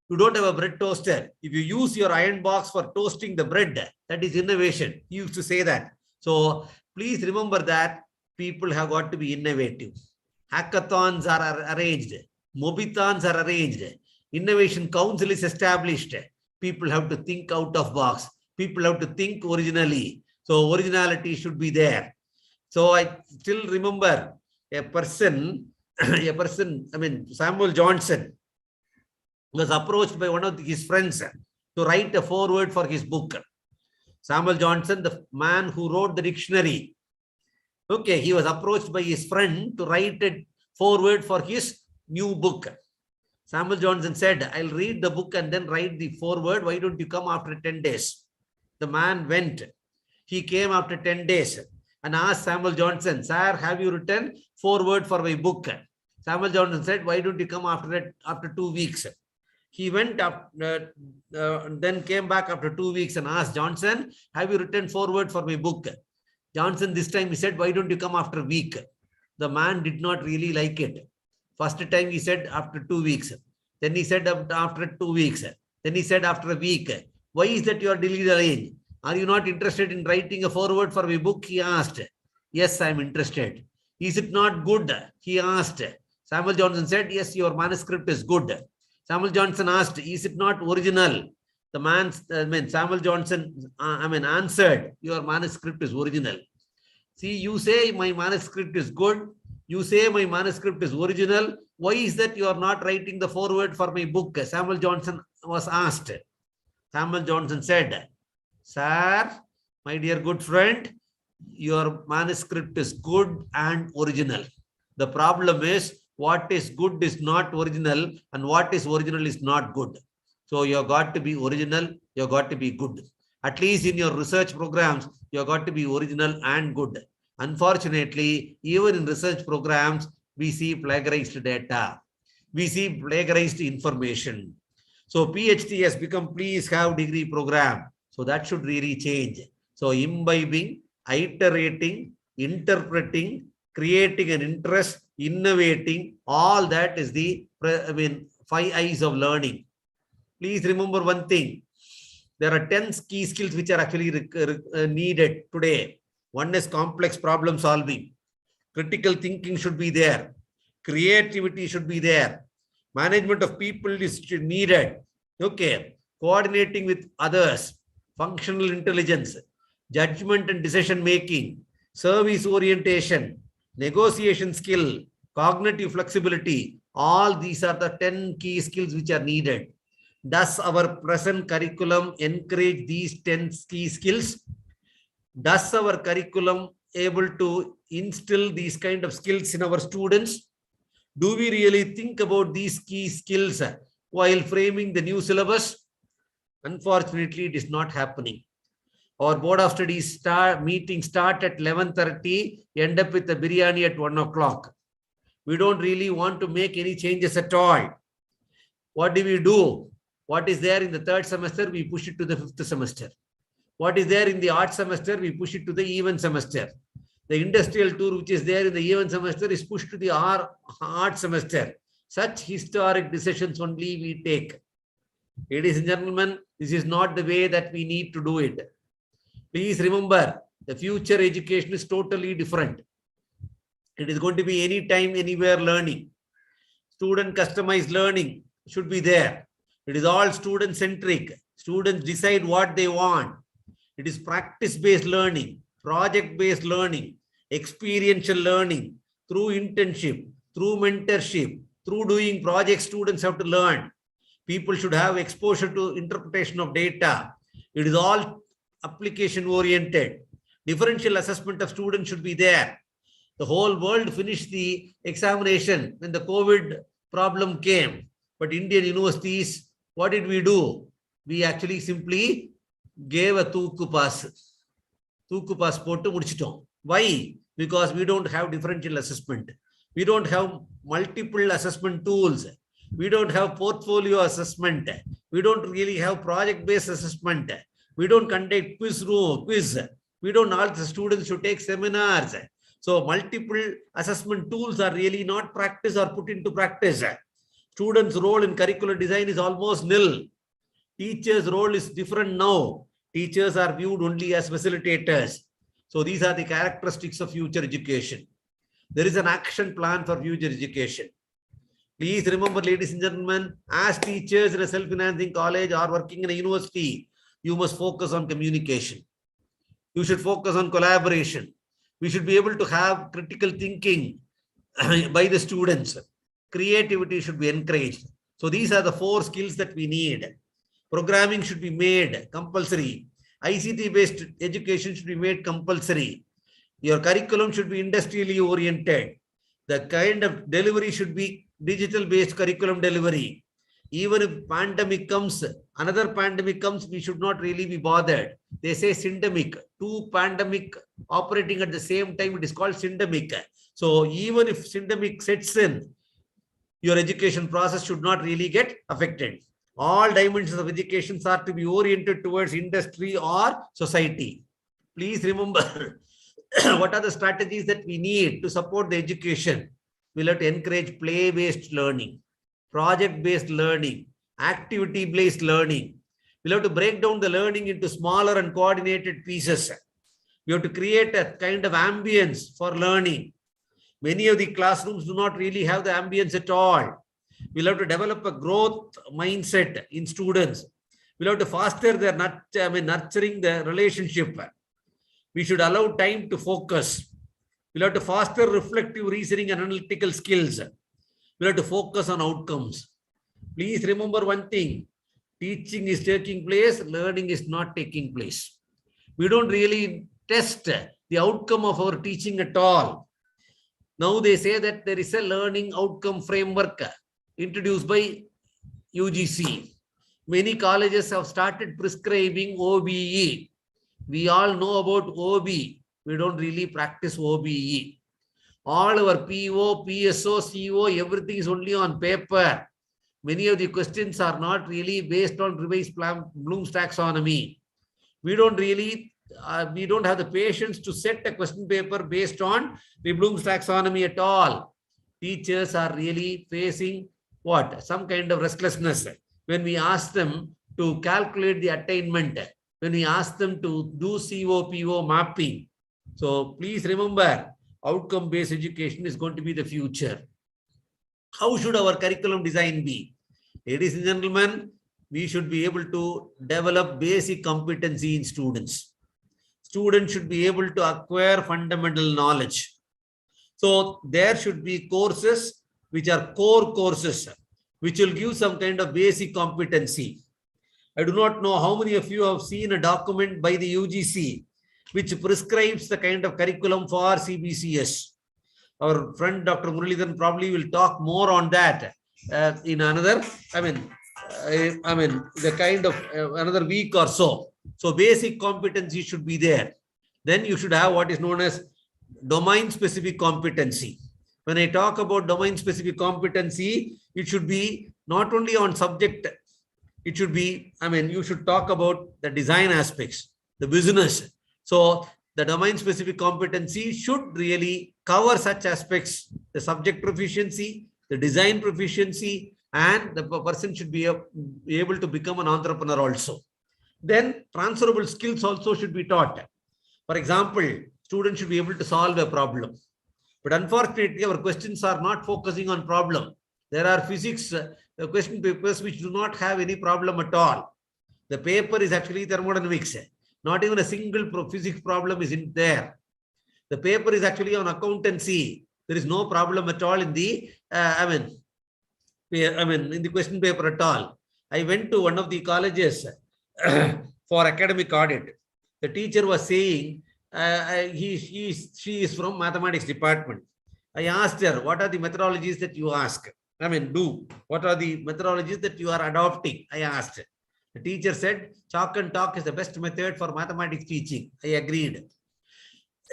You don't have a bread toaster. If you use your iron box for toasting the bread, that is innovation. He used to say that. So please remember that people have got to be innovative. Hackathons are arranged. Mobithons are arranged. Innovation council is established. People have to think out of box. People have to think originally. So originality should be there. So I still remember a person, Samuel Johnson was approached by one of his friends to write a foreword for his book. Samuel Johnson, the man who wrote the dictionary. Okay, he was approached by his friend to write a foreword for his new book. Samuel Johnson said, I'll read the book and then write the foreword. Why don't you come after 10 days? The man went. He came after 10 days and asked Samuel Johnson, sir, have you written foreword for my book? Samuel Johnson said, why don't you come after 2 weeks? He went up, then came back after 2 weeks and asked Johnson, have you written foreword for my book? Johnson, this time he said, why don't you come after a week? The man did not really like it. First time he said after 2 weeks. Then he said after 2 weeks. Then he said after a week. Why is that you are delaying? Are you not interested in writing a foreword for my book? He asked. Yes, I am interested. Is it not good? He asked. Samuel Johnson said, yes, your manuscript is good. Samuel Johnson asked, is it not original? The man, Samuel Johnson, answered, your manuscript is original. See, you say my manuscript is good. You say my manuscript is original. Why is that you are not writing the foreword for my book? Samuel Johnson was asked. Samuel Johnson said, sir, my dear good friend, your manuscript is good and original. The problem is what is good is not original and what is original is not good. So you have got to be original. You have got to be good. At least in your research programs, you have got to be original and good. Unfortunately, even in research programs, we see plagiarized data. We see plagiarized information. So PhD has become please have degree program. So that should really change. So imbibing, iterating, interpreting, creating an interest, innovating, all that is the 5 I's of learning. Please remember one thing. There are 10 key skills which are actually needed today. One is complex problem solving. Critical thinking should be there. Creativity should be there. Management of people is needed. Okay. Coordinating with others. Functional intelligence. Judgment and decision making. Service orientation. Negotiation skill. Cognitive flexibility. All these are the 10 key skills which are needed. Does our present curriculum encourage these 10 key skills? Does our curriculum able to instill these kind of skills in our students? Do we really think about these key skills while framing the new syllabus? Unfortunately, it is not happening. Our board of studies meeting start at 11:30, end up with a biryani at 1 o'clock. We don't really want to make any changes at all. What do? What is there in the 3rd semester, we push it to the 5th semester. What is there in the art semester, we push it to the even semester. The industrial tour which is there in the even semester is pushed to the art semester. Such historic decisions only we take. Ladies and gentlemen, this is not the way that we need to do it. Please remember, the future education is totally different. It is going to be anytime, anywhere learning. Student customized learning should be there. It is all student-centric. Students decide what they want. It is practice-based learning, project-based learning, experiential learning. through internship, through mentorship, through doing projects, students have to learn. People should have exposure to interpretation of data. It is all application oriented. Differential assessment of students should be there. The whole world finished the examination when the COVID problem came. But Indian universities, what did we do? We actually simply gave a Tuku pass. Tuku pass போட்டு முடிச்சிட்டோம். Why? Because we don't have differential assessment. We don't have multiple assessment tools. We don't have portfolio assessment. We don't really have project-based assessment. We don't conduct quiz. We don't ask the students to take seminars. So multiple assessment tools are really not practiced or put into practice. Students' role in curricular design is almost nil. Teachers' role is different now. Teachers are viewed only as facilitators. So these are the characteristics of future education. There is an action plan for future education. Please remember, ladies and gentlemen, as teachers in a self-financing college or working in a university, you must focus on communication. You should focus on collaboration. We should be able to have critical thinking by the students. Creativity should be encouraged. So these are the 4 skills that we need. Programming should be made compulsory. ICT-based education should be made compulsory. Your curriculum should be industrially oriented. The kind of delivery should be digital-based curriculum delivery. Even if pandemic comes, another pandemic comes, we should not really be bothered. They say syndemic, 2 pandemic operating at the same time, it is called syndemic. So even if syndemic sets in, your education process should not really get affected. All dimensions of education are to be oriented towards industry or society. Please remember, what are the strategies that we need to support the education? We'll have to encourage play-based learning, project-based learning, activity-based learning. We'll have to break down the learning into smaller and coordinated pieces. We have to create a kind of ambience for learning. Many of the classrooms do not really have the ambience at all. We'll have to develop a growth mindset in students. We'll have to foster their nurturing the relationship. We should allow time to focus. We'll have to foster reflective reasoning and analytical skills. We'll have to focus on outcomes. Please remember one thing. Teaching is taking place, learning is not taking place. We don't really test the outcome of our teaching at all. Now they say that there is a learning outcome framework introduced by UGC. Many colleges have started prescribing OBE. We all know about OBE. We don't really practice OBE. All our PO, PSO, CO, everything is only on paper. Many of the questions are not really based on revised Bloom's taxonomy. We don't have the patience to set a question paper based on the Bloom's taxonomy at all. Teachers are really facing what? Some kind of restlessness. When we ask them to calculate the attainment, when we ask them to do COPO mapping. So please remember, outcome-based education is going to be the future. How should our curriculum design be? Ladies and gentlemen, we should be able to develop basic competency in students. Students should be able to acquire fundamental knowledge. So there should be courses which are core courses, which will give some kind of basic competency. I do not know how many of you have seen a document by the UGC which prescribes the kind of curriculum for CBCS. Our friend Dr. Muralidharan probably will talk more on that in another, the kind of another week or so. So basic competency should be there. Then you should have what is known as domain-specific competency. When I talk about domain-specific competency, it should be not only on subject. It should be, you should talk about the design aspects, the business. So the domain-specific competency should really cover such aspects, the subject proficiency, the design proficiency, and the person should be able to become an entrepreneur also. Then transferable skills also should be taught. For example, students should be able to solve a problem. But unfortunately, our questions are not focusing on problem. There are physics question papers which do not have any problem at all. The paper is actually thermodynamics. Not even a single physics problem is in there. The paper is actually on accountancy. There is no problem at all in the, in the question paper at all. I went to one of the colleges for academic audit. The teacher was saying, she is from mathematics department. I asked her, what are the methodologies that you ask? What are the methodologies that you are adopting? I asked. The teacher said, chalk and talk is the best method for mathematics teaching. I agreed.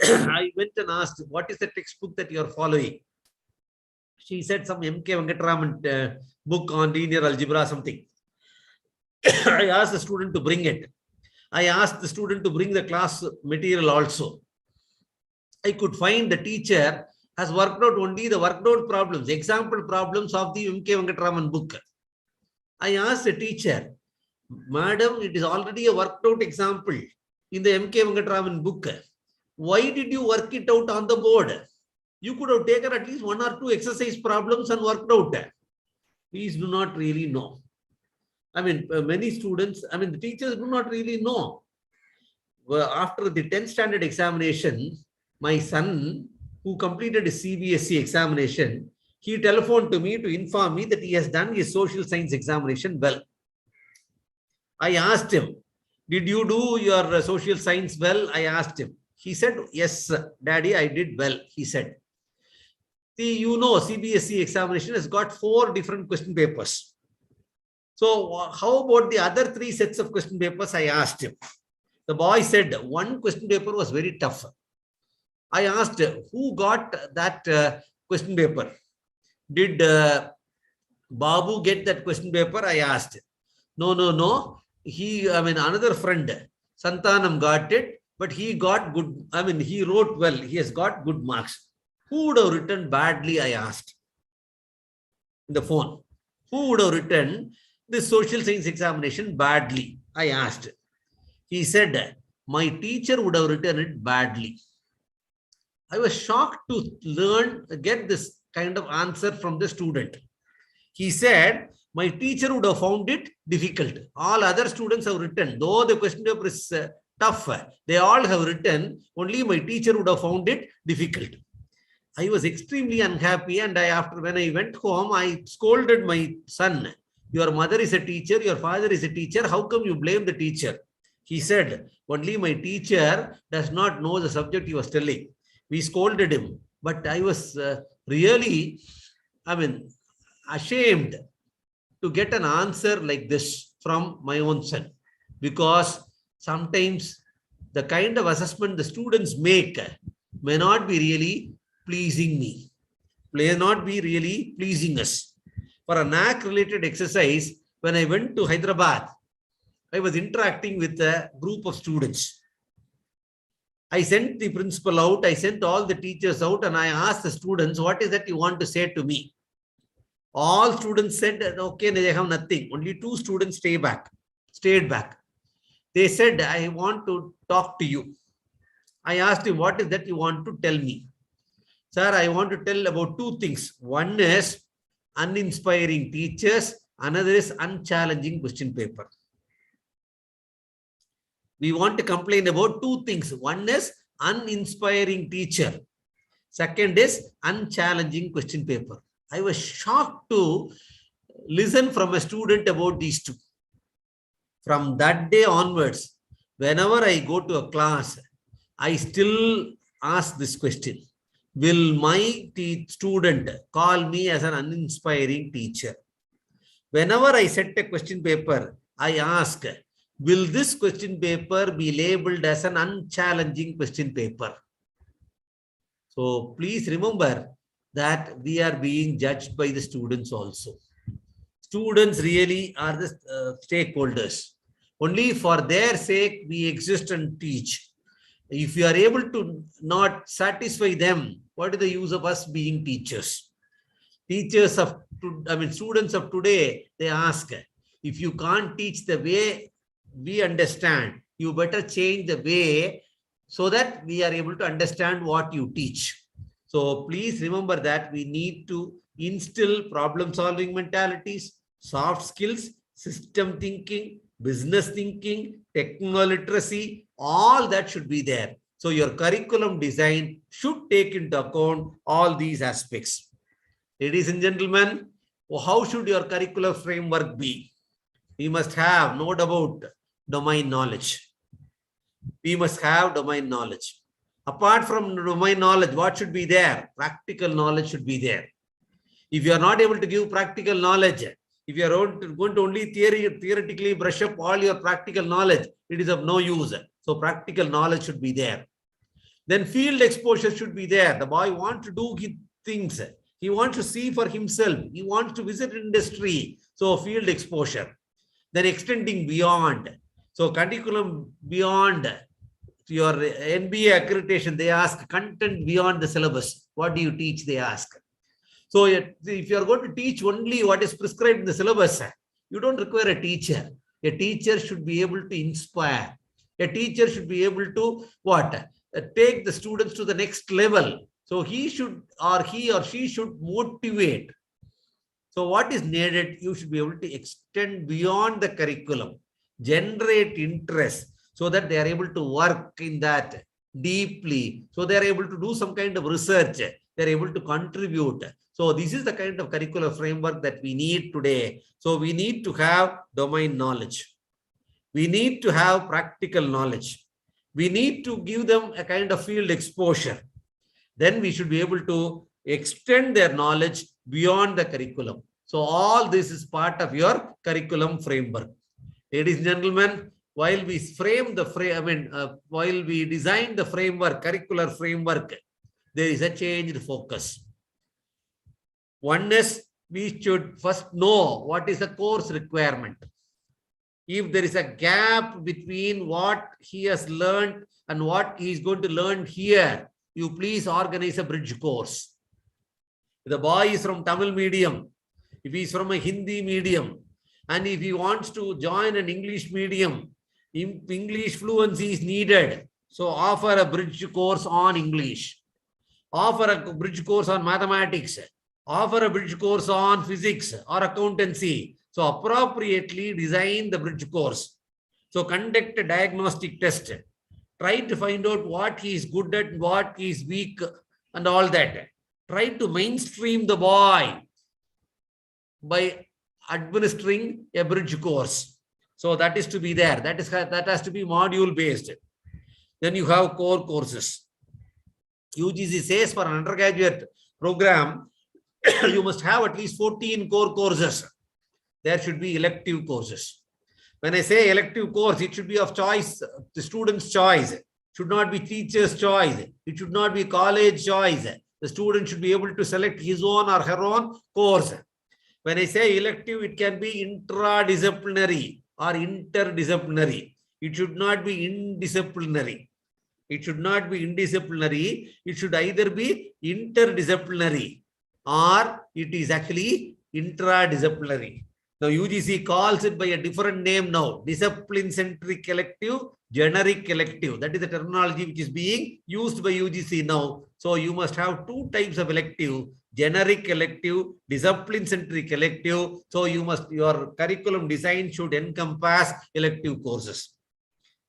I went and asked, what is the textbook that you are following? She said some M.K. Venkataraman book on linear algebra, something. I asked the student to bring it. I asked the student to bring the class material also. I could find the teacher has worked out only the worked out problems, example problems of the M.K. Venkataraman book. I asked the teacher, Madam, it is already a worked out example in the M.K. Venkataraman book. Why did you work it out on the board? You could have taken at least 1 or 2 exercise problems and worked out. Please do not really know. Many students, the teachers do not really know. Well, after the 10th standard examination, my son, who completed his CBSE examination, he telephoned to me to inform me that he has done his social science examination well. I asked him, did you do your social science well? I asked him. He said, yes, Daddy, I did well, he said. See, CBSE examination has got 4 different question papers. So how about the other 3 sets of question papers? I asked him. The boy said, 1 question paper was very tough. I asked, who got that question paper? Did Babu get that question paper? I asked. No. Another friend, Santanam, got it, but he got good. He wrote well. He has got good marks. Who would have written badly? I asked in the phone. Who would have written the social science examination badly? I asked. He said, my teacher would have written it badly. I was shocked to get this kind of answer from the student. He said, my teacher would have found it difficult. All other students have written, though the question paper is tough, they all have written, only my teacher would have found it difficult. I was extremely unhappy, and when I went home, I scolded my son. Your mother is a teacher, your father is a teacher. How come you blame the teacher? He said, only my teacher does not know the subject he was telling. We scolded him, but I was really, ashamed to get an answer like this from my own son, because sometimes the kind of assessment the students make may not be really pleasing me, may not be really pleasing us. For a NAC related exercise, when I went to Hyderabad, I was interacting with a group of students. I sent the principal out, I sent all the teachers out, and I asked the students, what is that you want to say to me? All students said, okay, they have nothing. Only 2 students stayed back. They said, I want to talk to you. I asked him, what is that you want to tell me? Sir, I want to tell about 2 things. One is uninspiring teachers. Another is unchallenging question paper. We want to complain about 2 things. One is uninspiring teacher. Second is unchallenging question paper. I was shocked to listen from a student about these 2. From that day onwards, whenever I go to a class, I still ask this question. Will my student call me as an uninspiring teacher? Whenever I set a question paper, I ask, will this question paper be labeled as an unchallenging question paper? So please remember that we are being judged by the students also. Students really are the stakeholders. Only for their sake, we exist and teach. If you are able to not satisfy them, what is the use of us being teachers? Students of today, they ask, if you can't teach the way we understand, you better change the way so that we are able to understand what you teach. So please remember that we need to instill problem-solving mentalities, soft skills, system thinking, business thinking, techno literacy, all that should be there. So your curriculum design should take into account all these aspects. Ladies and gentlemen, how should your curricular framework be? We must have, no doubt, about domain knowledge. We must have domain knowledge. Apart from domain knowledge, what should be there? Practical knowledge should be there. If you are not able to give practical knowledge, if you are going to only theoretically brush up all your practical knowledge, it is of no use. So practical knowledge should be there. Then field exposure should be there. The boy wants to do things. He wants to see for himself. He wants to visit industry. So field exposure. Then extending beyond. So curriculum beyond your NBA accreditation, they ask content beyond the syllabus. What do you teach? They ask. So if you are going to teach only what is prescribed in the syllabus, you don't require a teacher. A teacher should be able to inspire. A teacher should be able to what? Take the students to the next level. So he or she should motivate. So what is needed? You should be able to extend beyond the curriculum, generate interest so that they are able to work in that deeply. So they are able to do some kind of research. They are able to contribute. So this is the kind of curricular framework that we need today. So we need to have domain knowledge. We need to have practical knowledge. We need to give them a kind of field exposure. Then we should be able to extend their knowledge beyond the curriculum. So all this is part of your curriculum framework. Ladies and gentlemen, while we frame the while we design the framework, curricular framework, there is a changed focus. One is we should first know what is the course requirement. If there is a gap between what he has learned and what he is going to learn here, you please organize a bridge course. If the boy is from Tamil medium, if he is from a Hindi medium, and if he wants to join an English medium, English fluency is needed. So offer a bridge course on English. Offer a bridge course on mathematics. Offer a bridge course on physics or accountancy. So appropriately design the bridge course. So conduct a diagnostic test. Try to find out what he is good at, what he is weak, and all that. Try to mainstream the boy by administering a bridge course. So that is to be there. That has to be module based. Then you have core courses. UGC says for an undergraduate program, you must have at least 14 core courses. There should be elective courses. When I say elective course, it should be of choice, the student's choice. It should not be teacher's choice. It should not be college choice. The student should be able to select his own or her own course. When I say elective, it can be intradisciplinary or interdisciplinary. It should not be indisciplinary. It should not be indisciplinary. It should either be interdisciplinary or it is actually intradisciplinary. Now UGC calls it by a different name now. Discipline-centric elective, generic elective. That is the terminology which is being used by UGC now. So you must have two types of elective. Generic elective, discipline-centric elective. So your curriculum design should encompass elective courses.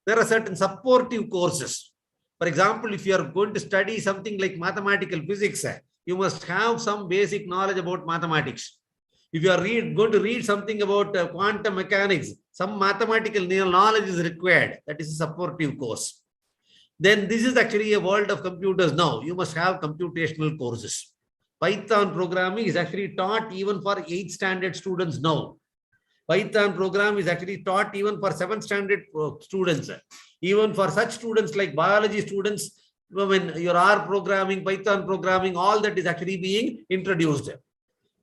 There are certain supportive courses. For example, if you are going to study something like mathematical physics, you must have some basic knowledge about mathematics. If you are going to read something about quantum mechanics, some mathematical knowledge is required. That is a supportive course. Then this is actually a world of computers now. You must have computational courses. Python programming is actually taught even for 8th standard students now. Python program is actually taught even for 7th standard students. Even for such students like biology students, when your R programming, Python programming, all that is actually being introduced.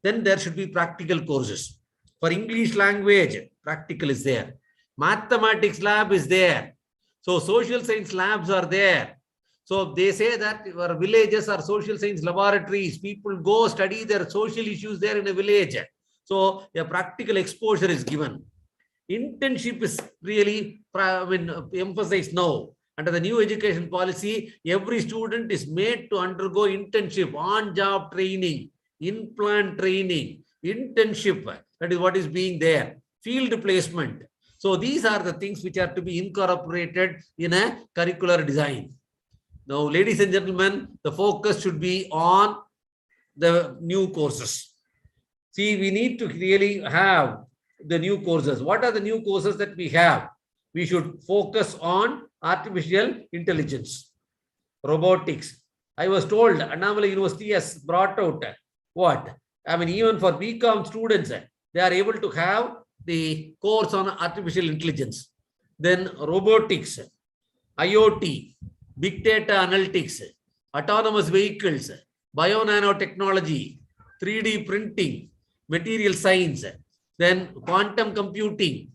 Then there should be practical courses. For English language, practical is there. Mathematics lab is there. So social science labs are there. So they say that our villages are social science laboratories. People go study their social issues there in a village. So a practical exposure is given. Internship is really emphasized now. Under the new education policy, every student is made to undergo internship, on-job training, in-plant training, internship. That is what is being there. Field placement. So these are the things which are to be incorporated in a curricular design. Now, ladies and gentlemen, the focus should be on the new courses. See, we need to really have the new courses. What are the new courses that we have? We should focus on artificial intelligence, robotics. I was told Annamalai University has brought out what? I mean, even for BCom students, they are able to have the course on artificial intelligence. Then robotics, IoT, big data analytics, autonomous vehicles, bio-nanotechnology, 3D printing, material science, then quantum computing,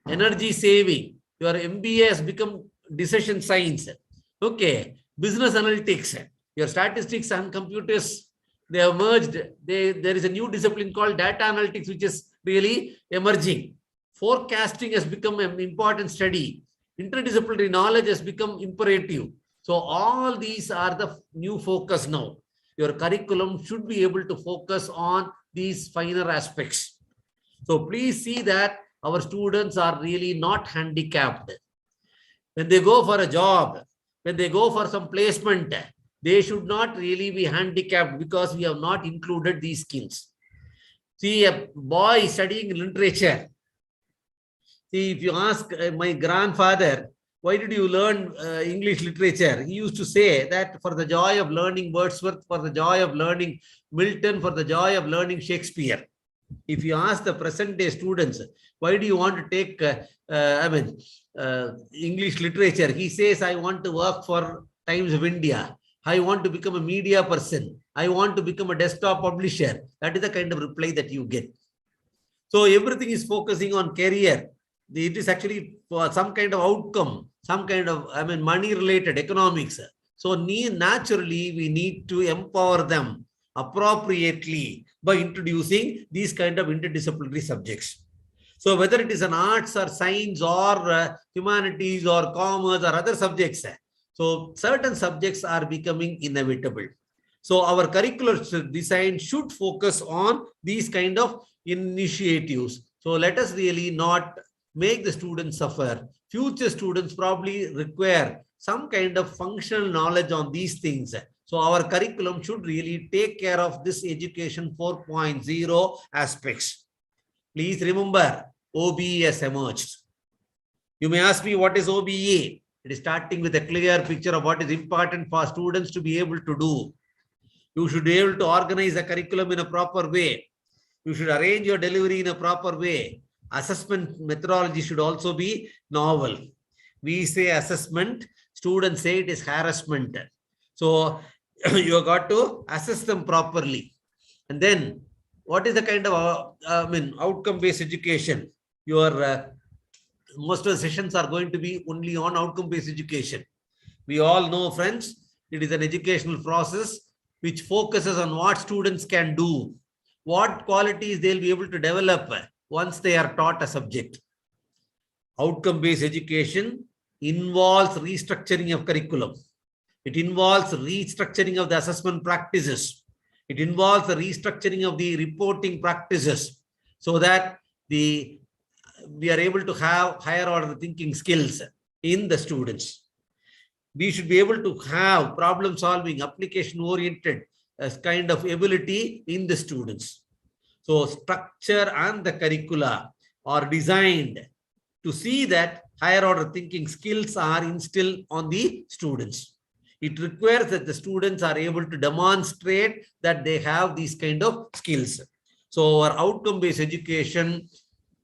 energy saving. Your MBA has become decision science. Okay, business analytics, your statistics and computers, they have merged. There is a new discipline called data analytics, which is really emerging. Forecasting has become an important study. Interdisciplinary knowledge has become imperative. So all these are the new focus now. Your curriculum should be able to focus on these finer aspects. So please see that our students are really not handicapped. When they go for a job, when they go for some placement, they should not really be handicapped because we have not included these skills. See, a boy studying literature. See, if you ask my grandfather, why did you learn English literature? He used to say that for the joy of learning Wordsworth, for the joy of learning Milton, for the joy of learning Shakespeare. If you ask the present day students, why do you want to take English literature? He says, I want to work for Times of India. I want to become a media person. I want to become a desktop publisher. That is the kind of reply that you get. So everything is focusing on career. It is actually for some kind of outcome, some kind of, money related economics. So naturally, we need to empower them appropriately by introducing these kind of interdisciplinary subjects. So whether it is an arts or science or humanities or commerce or other subjects, so certain subjects are becoming inevitable. So our curricular design should focus on these kind of initiatives. So let us really not make the students suffer. Future students probably require some kind of functional knowledge on these things. So our curriculum should really take care of this education 4.0 aspects. Please remember, OBE has emerged. You may ask me, what is OBE? It is starting with a clear picture of what is important for students to be able to do. You should be able to organize a curriculum in a proper way. You should arrange your delivery in a proper way. Assessment methodology should also be novel. We say assessment, students say it is harassment. So you have got to assess them properly. And then what is the kind of outcome-based education? Your most of the sessions are going to be only on outcome-based education. We all know, friends, it is an educational process which focuses on what students can do, what qualities they'll be able to develop once they are taught a subject. Outcome-based education involves restructuring of curriculum. It involves restructuring of the assessment practices. It involves the restructuring of the reporting practices so that we are able to have higher order thinking skills in the students. We should be able to have problem solving, application oriented kind of ability in the students. So structure and the curricula are designed to see that higher order thinking skills are instilled on the students. It requires that the students are able to demonstrate that they have these kind of skills. So our outcome-based education,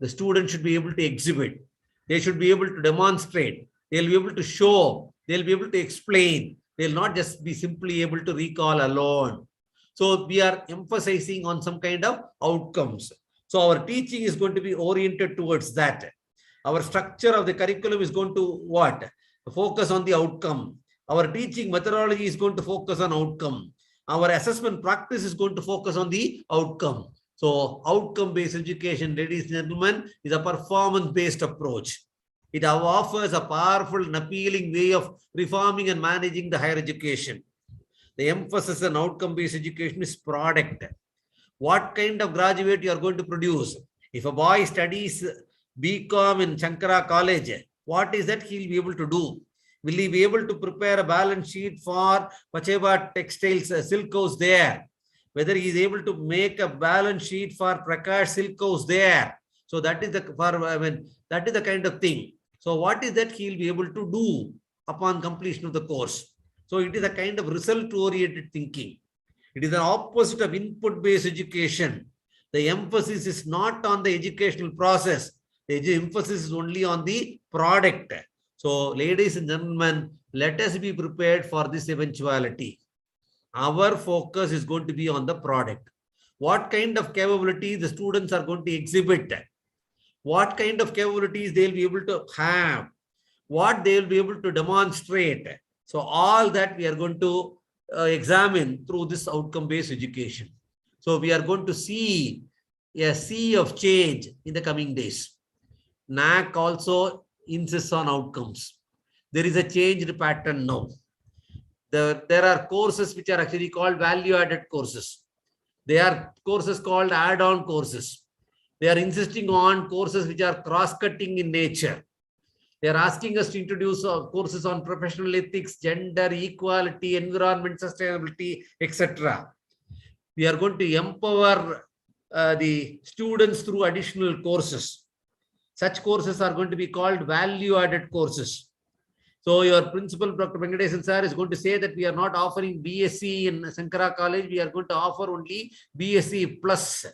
the student should be able to exhibit. They should be able to demonstrate. They'll be able to show. They'll be able to explain. They'll not just be simply able to recall alone. So we are emphasizing on some kind of outcomes. So our teaching is going to be oriented towards that. Our structure of the curriculum is going to what? Focus on the outcome. Our teaching methodology is going to focus on outcome. Our assessment practice is going to focus on the outcome. So outcome-based education, ladies and gentlemen, is a performance-based approach. It offers a powerful and appealing way of reforming and managing the higher education. The emphasis on outcome-based education is product. What kind of graduate you are going to produce? If a boy studies BCom in Shankara College, what is that he'll be able to do? Will he be able to prepare a balance sheet for Pacheva Textiles Silk House there? Whether he is able to make a balance sheet for Prakash Silk House there. So that is that is the kind of thing. So what is that he will be able to do upon completion of the course? So it is a kind of result-oriented thinking. It is the opposite of input-based education. The emphasis is not on the educational process. The emphasis is only on the product. So, ladies and gentlemen, let us be prepared for this eventuality. Our focus is going to be on the product. What kind of capabilities the students are going to exhibit? What kind of capabilities they'll be able to have? What they'll be able to demonstrate? So, all that we are going to examine through this outcome-based education. So, we are going to see a sea of change in the coming days. NAC also insists on outcomes. There is a changed pattern now. There are courses which are actually called value-added courses. They are courses called add-on courses. They are insisting on courses which are cross-cutting in nature. They are asking us to introduce courses on professional ethics, gender, equality, environment, sustainability, etc. We are going to empower the students through additional courses. Such courses are going to be called value-added courses. So your principal, Dr. Venkatesan sir, is going to say that we are not offering BSc in Sankara College. We are going to offer only BSc plus.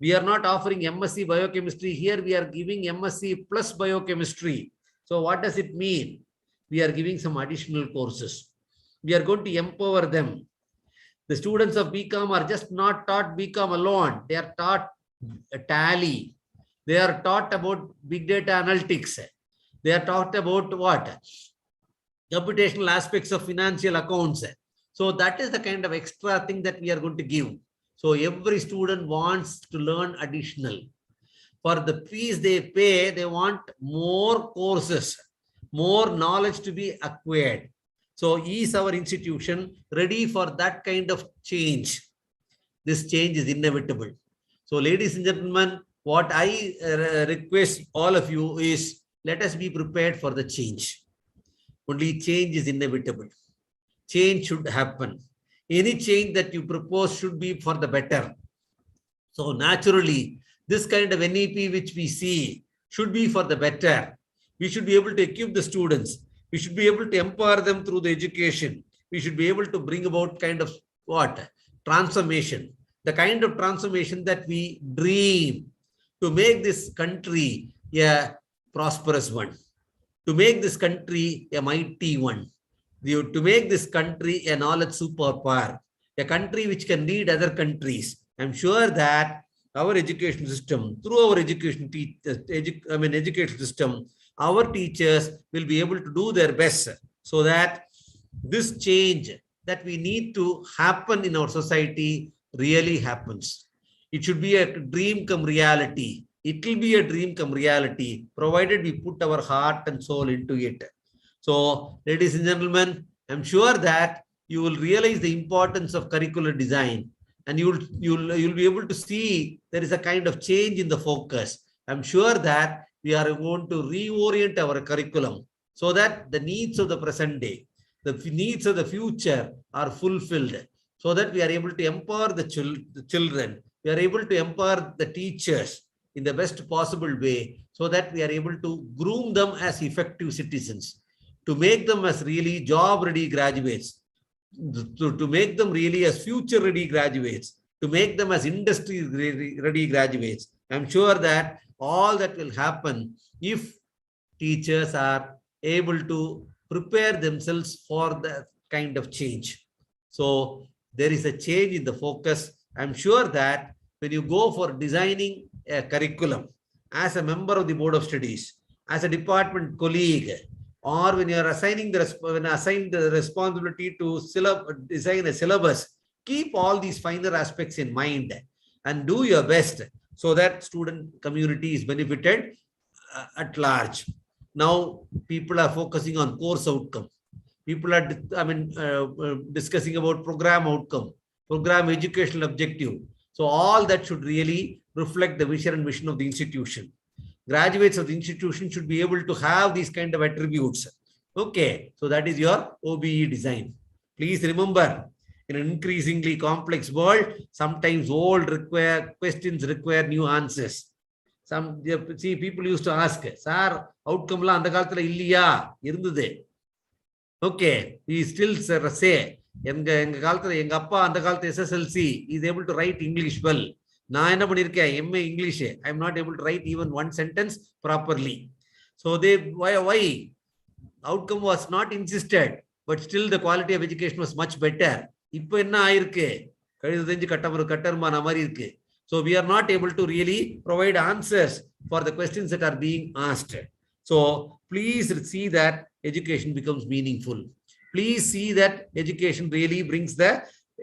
We are not offering MSc biochemistry. Here we are giving MSc plus biochemistry. So what does it mean? We are giving some additional courses. We are going to empower them. The students of BCom are just not taught BCom alone. They are taught Tally. They are taught about big data analytics. They are taught about what? Computational aspects of financial accounts. So that is the kind of extra thing that we are going to give. So every student wants to learn additional. For the fees they pay, they want more courses, more knowledge to be acquired. So is our institution ready for that kind of change? This change is inevitable. So ladies and gentlemen, what I request all of you is, let us be prepared for the change. Only change is inevitable. Change should happen. Any change that you propose should be for the better. So naturally, this kind of NEP which we see should be for the better. We should be able to equip the students. We should be able to empower them through the education. We should be able to bring about kind of what? Transformation. The kind of transformation that we dream to make this country a prosperous one, to make this country a mighty one, to make this country a knowledge superpower, a country which can lead other countries. I'm sure that our education system, through our education system, our teachers will be able to do their best so that this change that we need to happen in our society really happens. It should be a dream come reality. It will be a dream come reality, provided we put our heart and soul into it. So, ladies and gentlemen, I'm sure that you will realize the importance of curricular design, and you'll be able to see there is a kind of change in the focus. I'm sure that we are going to reorient our curriculum so that the needs of the present day, the needs of the future are fulfilled, so that we are able to empower the children. We are able to empower the teachers in the best possible way, so that we are able to groom them as effective citizens, to make them as really job-ready graduates, to make them really as future-ready graduates, to make them as industry-ready graduates. I'm sure that all that will happen if teachers are able to prepare themselves for the kind of change. So there is a change in the focus. I'm sure that when you go for designing a curriculum as a member of the board of studies, as a department colleague, or when you are assigned the responsibility to design a syllabus, keep all these finer aspects in mind and do your best so that student community is benefited at large. Now, people are focusing on course outcome. People are, discussing about program outcome, program educational objective. So all that should really reflect the vision and mission of the institution. Graduates of the institution should be able to have these kind of attributes. Okay, so that is your OBE design. Please remember, in an increasingly complex world, sometimes old questions require new answers. Some see people used to ask, "Sir, outcome la andha kaalathula illiya irundhude." Okay, we still say, "Enga kaalathula enga appa andha kaalathula SSLC is able to write English well." நான் என்ன பண்ணிருக்கேன் MA English, I am not able to write even one sentence properly. So they why outcome was not insisted, but still the quality of education was much better. இப்போ என்ன ஆயிருக்கு, கழுது தெரிஞ்சு கட்டருமான மாதிரி இருக்கு. So we are not able to really provide answers for the questions that are being asked. So please see that education becomes meaningful. Please see that education really brings the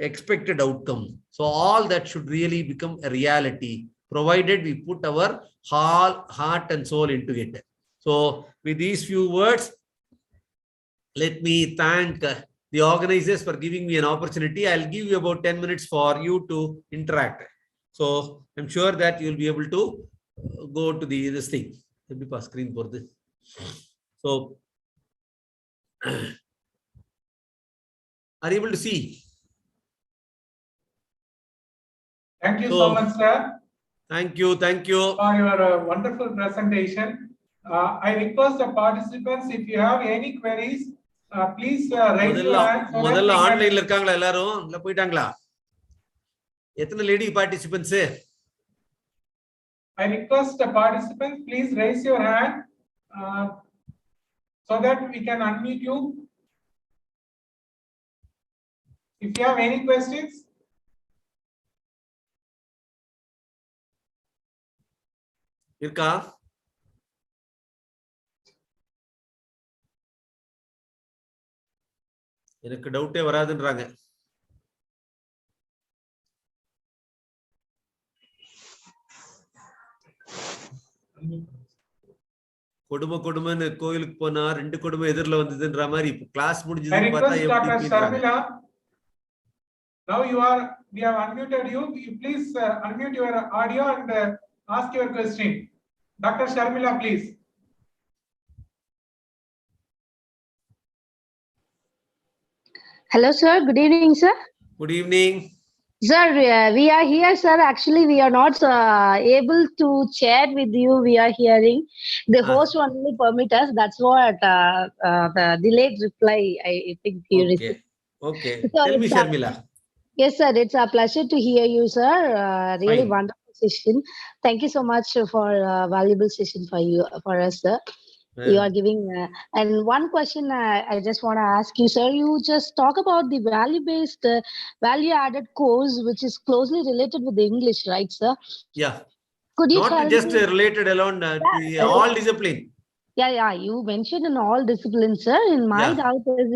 expected outcome. So all that should really become a reality, provided we put our heart and soul into it. So with these few words, let me thank the organizers for giving me an opportunity. I'll give you about 10 minutes for you to interact. So I'm sure that you'll be able to go to this thing. Let me pass screen for this. So are you able to see? Thank you so much, sir. Thank you. For your wonderful presentation. I request the participants, if you have any queries, please raise your hand. முதல்ல ஆன்லைன்ல இருக்காங்களா எல்லாரும், இல்ல போயிட்டாங்களா? எத்தனை lady participants? I request the participants, please raise your hand so that we can unmute you. If you have any questions. இருக்கா? எனக்கு டவுட்டே வராதுன்றாங்க. கொடுமைன்னு கோயிலுக்கு போனா 2 கொடுமை எதிரில வந்ததுன்ற மாதிரி கிளாஸ் முடிஞ்சதுன்னு பார்த்தா எப்படி Sharmila, now we have unmuted you. You please unmute your audio and ask your question. Dr. Sharmila, please. Hello, sir. Good evening, sir. Good evening. Sir, we are here, sir. Actually, we are not able to chat with you. We are hearing. The host only permit us. That's what the delayed reply, I think you received. Okay. Tell me, Sharmila. Yes, sir. It's a pleasure to hear you, sir. Really Fine. Wonderful session. Thank you so much for valuable session for us, sir. You are giving and one question I just want to ask you, sir. You just talk about the value-based, value-added course, which is closely related with the English, right, sir? Yeah. Could you not just me? Related alone to all discipline? Yeah. You mentioned in all disciplines, sir. In my doubt is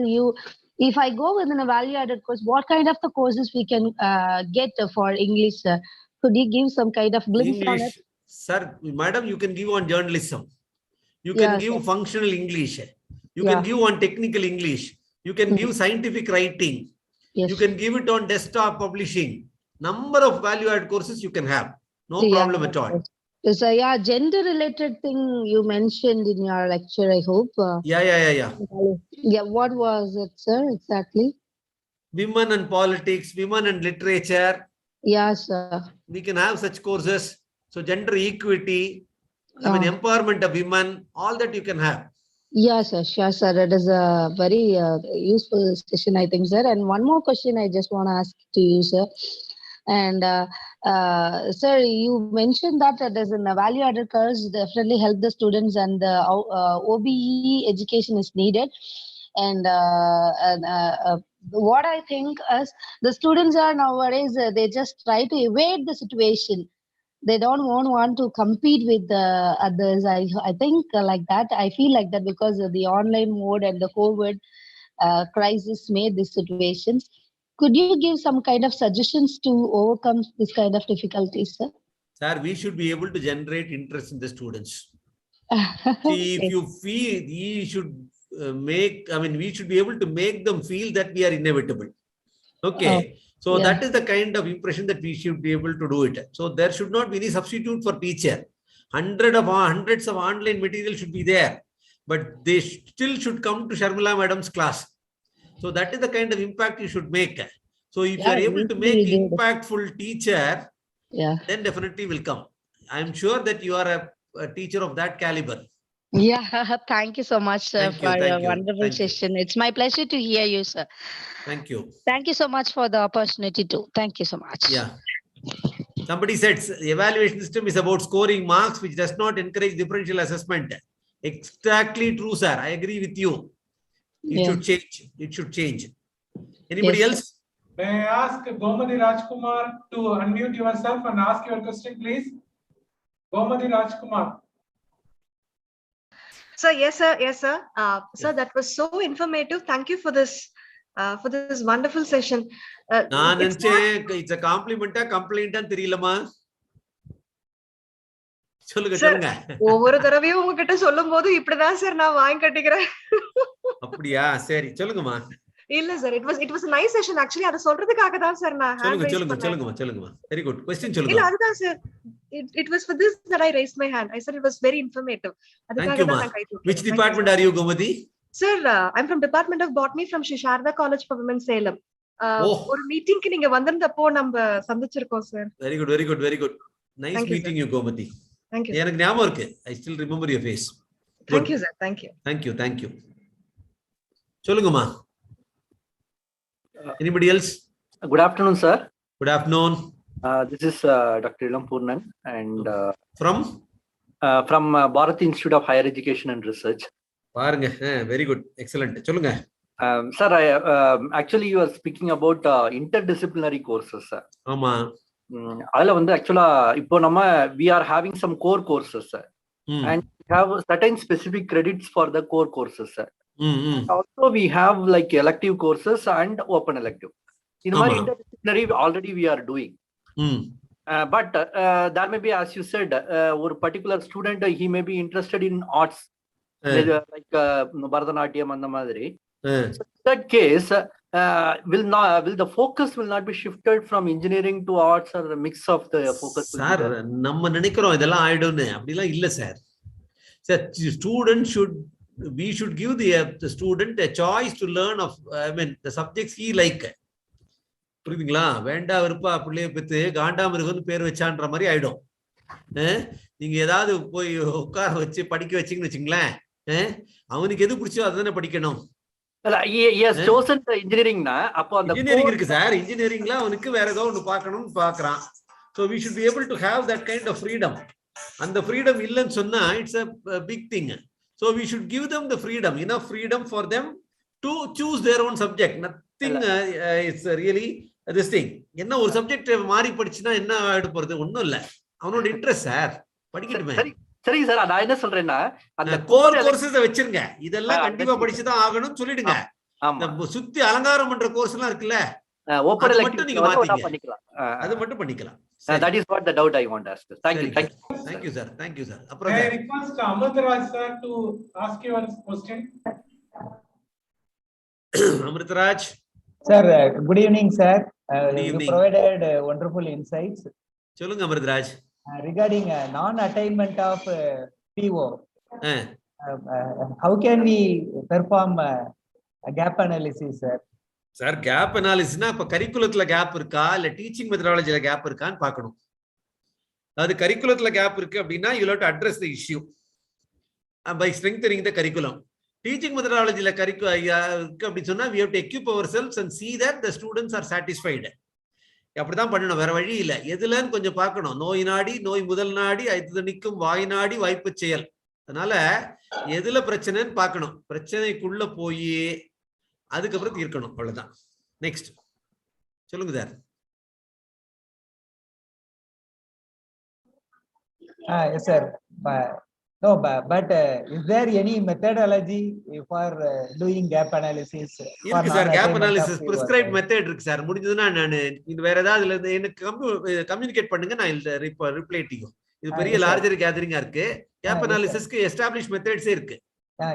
if I go within a value-added course, what kind of the courses we can get for English, sir? Could you give some kind of glimpse English, on it? Sir, madam, you can give on journalism. You can give functional English. You can give on technical English. You can give scientific writing. Yes. You can give it on desktop publishing. Number of value-added courses you can have. No problem at all. So gender-related thing you mentioned in your lecture, I hope. Yeah, what was it, sir, exactly? Women and politics, women and literature. Yes, sir. We can have such courses. So gender equity, empowerment of women, all that you can have. Yes, sir. Sure, sir. It is a very useful session, I think, sir. And one more question I just want to ask to you, sir. And sir, you mentioned that there's a value-added course definitely help the students, and the OBE education is needed. And what I think is the students are nowadays they just try to evade the situation. They don't want to compete with the others. I think like that. I feel like that because of the online mode and the COVID crisis made these situations. Could you give some kind of suggestions to overcome this kind of difficulties, sir? Sir, we should be able to generate interest in the students. See, if you feel, we should we should be able to make them feel that we are inevitable. Okay. So that is the kind of impression that we should be able to do it. So there should not be any substitute for teacher. Hundreds of online material should be there. but they still should come to Sharmila Madam's class. So that is the kind of impact you should make. So if you are able to make impactful teacher, then definitely will come. I am sure that you are a teacher of that caliber. Yeah, thank you so much, sir, for your wonderful session. It's my pleasure to hear you, sir. Thank you. Thank you so much for the opportunity too. Thank you so much. Yeah. Somebody said the evaluation system is about scoring marks, which does not encourage differential assessment. Exactly true, sir. I agree with you. It should change. It should change. Anybody else? May I ask Gomadi Rajkumar to unmute yourself and ask your question, please? Gomadi Rajkumar. Sir, yes, sir. Yes, sir. Sir, that was so informative. Thank you for this wonderful session. It's a compliment, complaint, and theriyalama. சொல்லுங்க சொல்லுங்க. ஒவ்வொரு தடவையும் உங்ககிட்ட சொல்லும்போது இப்படிதான் sir நான் வாங்கி கட்டிக்கிறேன். அப்படியா? சரி சொல்லுங்கம்மா. இல்ல sir, it was a nice session actually. அத சொல்றதுக்காக தான் சார் நான் hand raise பண்ணேன். சொல்லுங்கம்மா. Very good. Question சொல்லுங்க. இல்ல அதுதான் sir. It was for this that I raised my hand. I said it was very informative. அதுக்காக தான் நான் கை தூக்கினேன். Which department are you, Gomadi? Sir, I'm from Department of Botany from Sri Sharda College for Women, Salem. ஒரு மீட்டிங்க்கு நீங்க வந்திருந்தப்போ நம்ம சந்திச்சிருக்கோம் sir. Very good. Nice meeting you, Gomadi. Thank you. எனக்கு ஞாபகம் இருக்கு. I still remember your face. Thank you, sir. Thank you. சொல்லுங்கம்மா. Anybody else? Good afternoon, sir. Good afternoon. This is Dr. Ilam Purnan and from Bharati Institute of Higher Education and Research. பாருங்க. Very good. Excellent. சொல்லுங்க. Sir, actually you are speaking about interdisciplinary courses, sir. ஆமா. அதுல வந்து ஆக்சுவலா இப்போ நம்ம we are having some core courses, sir. And we have certain specific credits for the core courses, sir. Also we have like elective courses and open elective. In my interdisciplinary already we are doing. But there may be, as you said, a particular student he may be interested in arts, like Bharatanatyam and the madri. So in that case, will the focus will not be shifted from engineering to arts, or a mix of the focus? Sir, நம்ம நினைக்கிறோம் இதெல்லாம் ஆயிடும்னு. அப்படிலாம் இல்ல sir. Sir, we should give the student a choice to learn of the subjects he like. புரியுதுங்களா? வேண்டா விருப்பா பிள்ளைய பெற்று காண்டாமிருகம்னு பேர் வச்சான்ற மாதிரி ஆயிடும். நீங்க ஏதாவது போய் உட்கார வச்சு படிக்க வச்சீங்கன்னு வச்சுங்களேன், அவனுக்கு எது பிடிச்சோ அதுதானே படிக்கணும். இன்ஜினியரிங் இருக்கு சார். இன்ஜினியரிங்ல அவனுக்கு வேற ஏதோ ஒண்ணு பார்க்கணும்னு பாக்குறான். So we should be able to have that kind of freedom. And the freedom இல்லன்னு சொன்னா it's a big thing. So we should give them the freedom, enough freedom for them to choose their own subject. Nothing is really this thing. என்ன ஒரு subject மாறி படிச்சுனா என்ன ஆயிட போறது? ஒண்ணும் இல்ல. அவனோட இன்ட்ரெஸ்ட் சார், படிக்கட்டுமே. சரி சார், நான் என்ன சொல்றேன்னா அந்த கோர் கோர்சஸ் வச்சிருங்க. இதெல்லாம் கண்டிப்பா படிச்சுதான் ஆகணும் சொல்லிடுங்க. சுத்தி அலங்காரம் பண்ற கோர்ஸ் எல்லாம் இருக்குல்ல, ஓபன் மட்டும் நீங்க மாத்திக்கலாம். அது மட்டும் பண்ணிக்கலாம். That is what the doubt I want to ask. Thank you, sir. அப்புறம் I request Amritraj sir to ask you one question. Amritraj. Sir, good evening, sir. You provided wonderful insights. சொல்லுங்க Amritraj. Regarding non-attainment of PO, how can we perform a gap analysis, sir? Sir, gap analysis na இப்ப கரிக்குலத்துல gap இருக்கா இல்ல teaching மெத்தடாலஜில gap இருக்கான்னு பார்க்கணும். அது கரிக்குலத்துல gap இருக்கு அப்படின்னா you have to address the issue by strengthening the curriculum. Teaching methodology இருக்கு அப்படி சொன்னா we have to equip ourselves and see that the students are satisfied. அப்படிதான் பண்ணணும், வேற வழி இல்ல. எதுலன்னு கொஞ்சம் பார்க்கணும். நோய் நாடி, நோய் முதல் நாடி, ஐந்து நிற்கும் வாய் நாடி, வாய்ப்பு செயல். அதனால எதுல பிரச்சனைன்னு பார்க்கணும். பிரச்சனைக்குள்ள போய் அதுக்கப்புறம் தீர்க்கணும். அவ்வளவுதான். நெக்ஸ்ட் சொல்லுங்க sir. Yes, sir. No, but is there any methodology for doing gap analysis? இருக்கு sir. Gap analysis prescribed method இருக்கு சார். முடிஞ்சதுன்னா நான் இது வேற ஏதாவது எனக்கு கம்யூனிகேட் பண்ணுங்க, நான் ரிப்ளை டு யூ. இது பெரிய லார்ஜர் கேதரிங்கா இருக்கு. கேப் அனாலிசிஸ்க்கு எஸ்டாப்லிஷ் மெத்தட்ஸே இருக்கு.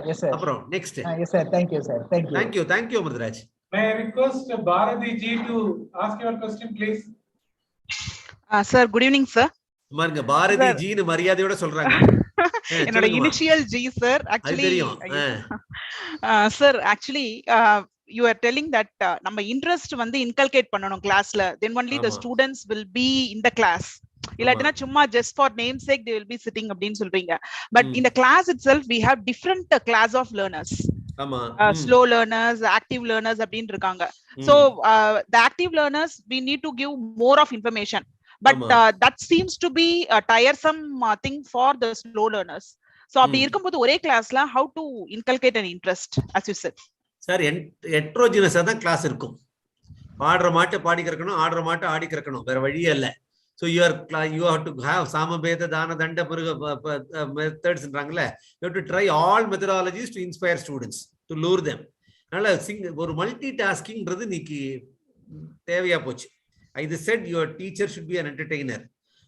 Yes, sir. அப்புறம் next. Yes, sir. Thank you, sir. Thank you, Amritraj. May I request Bharati ji to ask your question, please? Sir, good evening, sir. பாருங்க, பாரதி ஜின்னு மரியாதையோட சொல்றாங்க. என்னோட initial G sir. Actually sir actually you are telling that நம்ம interest வந்து inculcate பண்ணனும் கிளாஸ்ல, then only the students will be in the class. இல்லாட்டினா சும்மா just for name sake they will be sitting அப்படினு சொல்றீங்க. But in the class itself we have different class of learners. ஆமா. Slow learners, active learners அப்படினு இருக்காங்க. So the active learners we need to give more of information. But that seems to be a tiresome thing for the slow learners. So அப்படி இருக்கும்போது ஒரே கிளாஸ்ல how to inculcate an interest as you said? Sir ஹெட்ரோஜினஸா தான் class இருக்கும். பாடுற மாட்டை பாடி கறக்கணும், ஆடுற மாட்டை ஆடி கறக்கணும், வேற வழியே இல்லை. So you have to have சாமபேத தான தண்ட பிறகு மெத்தட்ஸ்ன்றாங்களே, you have to try all methodologies to inspire students to lure them. அதனால ஒரு மல்டி டாஸ்கிங்கிறது இன்னைக்கு தேவையா போச்சு. I said your teacher should be an entertainer.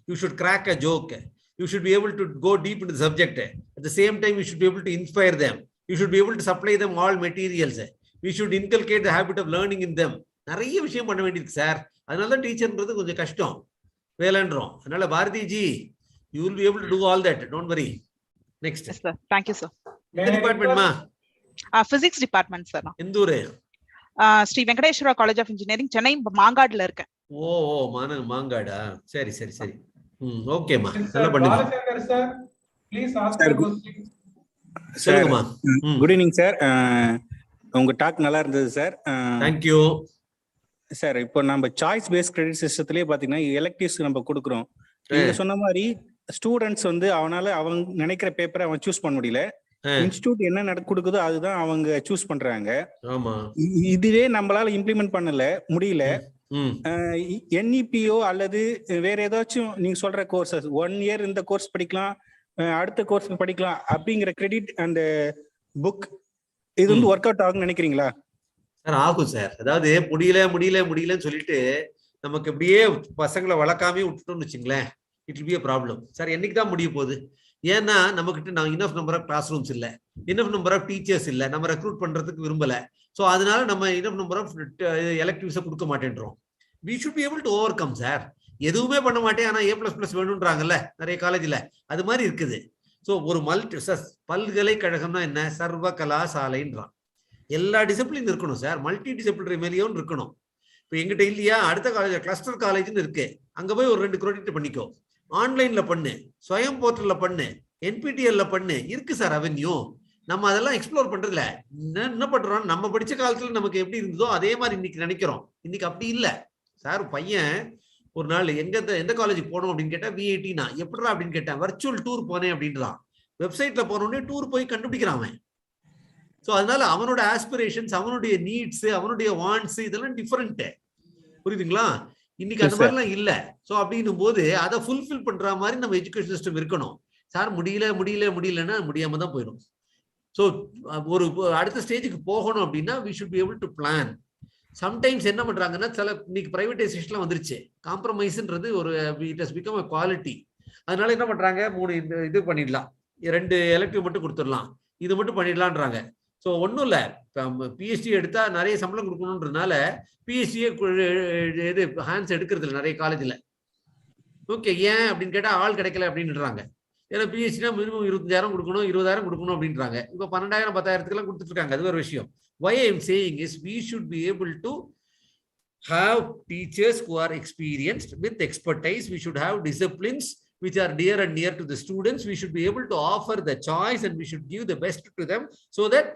You should crack a joke. You should be able to go deep in the subject. At the same time you should be able to inspire them. You should be able to supply them all materials. We should inculcate the habit of learning in them. நிறைய விஷயம் பண்ண வேண்டியிருக்கு sir. அதனால தான் டீச்சர்ன்றது கொஞ்சம் கஷ்டம் வேலைன்றோம். அதனால Bharathi ji, you will be able to do all that. Don't worry. Next. Yes sir. Thank you sir. எந்த டிபார்ட்மெண்ட் மா? Physics department sir. எந்த ஊரு? Sri Venkateswara college of engineering, Chennai மாங்காடுல இருக்கேன். ஓ மாங்காடா. சரி சரி சரி. ஓகேமா, நல்லா பண்ணுங்க. Balachander sir, please ask your question. சொல்லுங்கம்மா. Good evening sir. உங்க டாக் நல்லா இருந்தது சார். Thank you sir. இப்போ நம்ம சாய்ஸ் பேஸ்ட் கிரெடிட் சிஸ்டத்திலே பாத்தீங்கன்னா எலெக்டிவ்ஸ் நம்ம கொடுக்குறோம். நீங்க சொன்ன மாதிரி ஸ்டூடெண்ட்ஸ் வந்து அவங்க நினைக்கிற பேப்பரை அவன் சூஸ் பண்ண முடியல. இன்ஸ்டிடியூட் என்ன கொடுக்குதோ அதுதான் அவங்க சூஸ் பண்றாங்க. இதுவே நம்மளால இம்ப்ளிமெண்ட் பண்ணல முடியல. NEPO அல்லது வேற ஏதாச்சும் நீங்க சொல்ற கோர்சஸ் 1 year இந்த கோர்ஸ் படிக்கலாம், அடுத்த கோர்ஸ் படிக்கலாம் அப்படிங்கிற கிரெடிட் அந்த புக் இது வந்து ஒர்க் அவுட் ஆகும்னு நினைக்கிறீங்களா சார்? ஆகும் சார். அதாவது முடியலன்னு சொல்லிட்டு நமக்கு இப்படியே பசங்களை வளர்க்காமே விட்டுட்டோம்னு வச்சுங்களேன், it will be a problem sir. என்னைக்கு தான் முடிய போகுது? ஏன்னா நம்மகிட்ட enough number of classrooms இல்லை, இனஃப் நம்பர் ஆஃப் டீச்சர்ஸ் இல்லை, நம்ம ரெக்ரூட் பண்றதுக்கு விரும்பல. ஸோ அதனால நம்ம இனஃப் நம்பர் ஆஃப் எலெக்டிவ்ஸை கொடுக்க மாட்டேன்றோம். We should be able to overcome sir. எதுவுமே பண்ண மாட்டேன் ஆனா A++ வேணும்ன்றாங்கல்ல நிறைய காலேஜ்ல, அது மாதிரி இருக்குது. ஸோ ஒரு பல்கலைக்கழகம்னா என்ன? சர்வ கலாசாலைன்றான். எல்லா டிசிப்ளின் இருக்கணும் சார், மல்டி டிசிப்ளினரி மேலேயும் இருக்கணும். இப்போ எங்கிட்ட இல்லையா, அடுத்த காலேஜ் கிளஸ்டர் காலேஜ்னு இருக்கு, அங்க போய் ஒரு 2 கிரெடிட் பண்ணிக்கோ. ஆன்லைன்ல பண்ணு, ஸ்வயம் போர்ட்டல்ல பண்ணு, NPTEL பண்ணு, இருக்கு சார் அவென்யூ. நம்ம அதெல்லாம் எக்ஸ்ப்ளோர் பண்றதுல என்ன பண்றோம், நம்ம படிச்ச காலத்துல நமக்கு எப்படி இருந்ததோ அதே மாதிரி இன்னைக்கு நினைக்கிறோம். இன்னைக்கு அப்படி இல்லை சார். பையன் ஒரு நாள் எந்த காலேஜுக்கு போனோம் அப்படின்னு கேட்டா VIT-னா எப்படிடா அப்படின்னு கேட்டேன். வர்ச்சுவல் டூர் போனேன் அப்படின்றான். வெப்சைட்ல போனோடனே டூர் போய் கண்டுபிடிக்கிறான் அவன். ஸோ அதனால அவனோட ஆஸ்பிரேஷன்ஸ், அவனுடைய நீட்ஸ், அவனுடைய வாண்ட்ஸ் இதெல்லாம் டிஃபரெண்ட். புரியுதுங்களா? இன்னைக்கு அந்த மாதிரிலாம் இல்லை. ஸோ அப்படின்னும் போது அதை ஃபுல்ஃபில் பண்ற மாதிரி நம்ம எஜுகேஷன் சிஸ்டம் இருக்கணும் சார். முடியலன்னா முடியாம தான் போயிடும். ஸோ ஒரு அடுத்த ஸ்டேஜுக்கு போகணும் அப்படின்னா we should be able to plan. Sometimes என்ன பண்றாங்கன்னா, சில இன்னைக்கு பிரைவேடைசேஷன்லாம் வந்துருச்சு. காம்ப்ரமைஸ்ன்றது ஒரு it has become a quality. அதனால என்ன பண்றாங்க, 3 இது பண்ணிடலாம், 2 எலெக்டிவ் மட்டும் கொடுத்துடலாம், இது மட்டும் பண்ணிடலான்றாங்க. ஸோ ஒன்றும் இல்லை, PhD எடுத்தா நிறைய சம்பளம் கொடுக்கணுன்றதுனால PhD இது ஹேண்ட்ஸ் எடுக்கிறது இல்லை நிறைய காலேஜில். ஓகே, ஏன் அப்படின்னு கேட்டால் ஆள் கிடைக்கல அப்படின்றாங்க. ஏன்னா PhD மினிமம் 25,000 கொடுக்கணும், 20,000 கொடுக்கணும் அப்படின்றாங்க. இப்போ 12,000 10,000 கொடுத்துட்டு இருக்காங்க. அது ஒரு விஷயம். Why I am saying is we should be able to have teachers who are experienced with expertise. We should have disciplines which are dear and near to the students. We should be able to offer the choice and we should give the best to them so that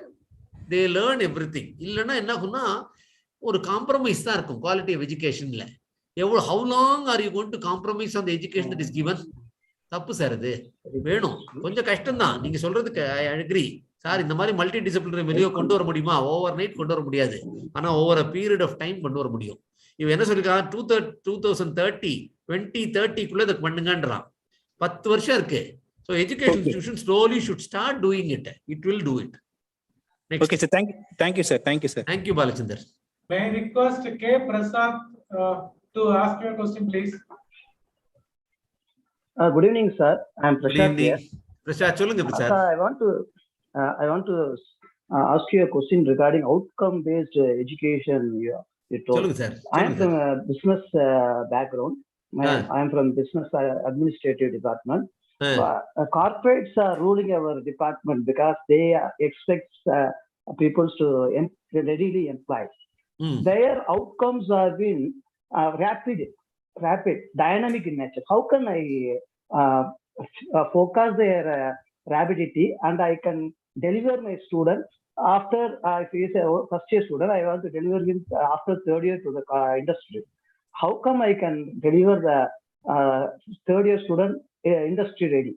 they learn everything. இல்லைன்னா என்ன ஆகும்னா ஒரு compromise தான் இருக்கும் quality of எஜுகேஷன்ல. how long are you going to compromise on the education that is given? தப்பு sir. அது வேணும், கொஞ்சம் கஷ்டம் தான். நீங்க சொல்றதுக்கு ஐ அக்ரி சார். இந்த மாதிரி மல்டி டிசிப்ளினரி வெளியே கொண்டு வர முடியுமா? ஓவர் நைட் கொண்டு வர முடியாது, ஆனா over a period of time கொண்டு வர முடியும். இவன் என்ன சொல்லிருக்கான், 2030 இதை பண்ணுங்கன்றான். 10 வருஷம் இருக்கு. So education institution slowly should start doing it. It will do it. Okay sir, thank you sir. Thank you Balachandar. May I request K Prasad to ask your question please? Good evening sir, I am Prasad here. Prasad, சொல்லுங்க Prasad. I want to ask you a question regarding outcome based education. You told. சொல்லுங்க sir. I am from a business background. I am from business administrative department. Corporates are ruling our department because they expect people to readily employ. Their outcomes have been rapid, dynamic in nature. How can I focus their rapidity and I can deliver my student after if he is a first year student, I want to deliver him after third year to the industry. How come I can deliver the third year student industry ready?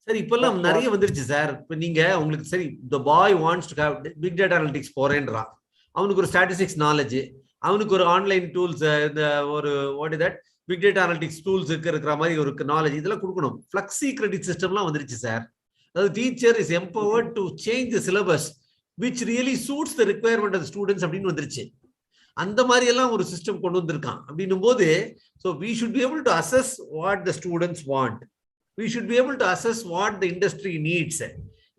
Sir இப்பெல்லாம் நிறைய வந்துருச்சு sir. இப்போ நீங்க உங்களுக்கு சரி the boy wants to have big data analytics போறேன்றான், அவனுக்கு ஒரு statistics knowledge, அவனுக்கு ஒரு ஆன்லைன் டூல்ஸ், இந்த ஒரு what is that big data analytics tools இருக்கிற மாதிரி ஒரு நாலேஜ் இதெல்லாம் கொடுக்கணும். ஃப்ளெக்ஸி கிரெடிட் சிஸ்டம்லாம் வந்துருச்சு சார். அதாவது teacher is empowered to change the syllabus which really suits the requirement of the students அப்படின்னு வந்துருச்சு. அந்த மாதிரி எல்லாம் ஒரு சிஸ்டம் கொண்டு வந்திருக்கான். அப்படின்னும் போது so we should be able to assess what the students want. We should be able to assess what the industry needs.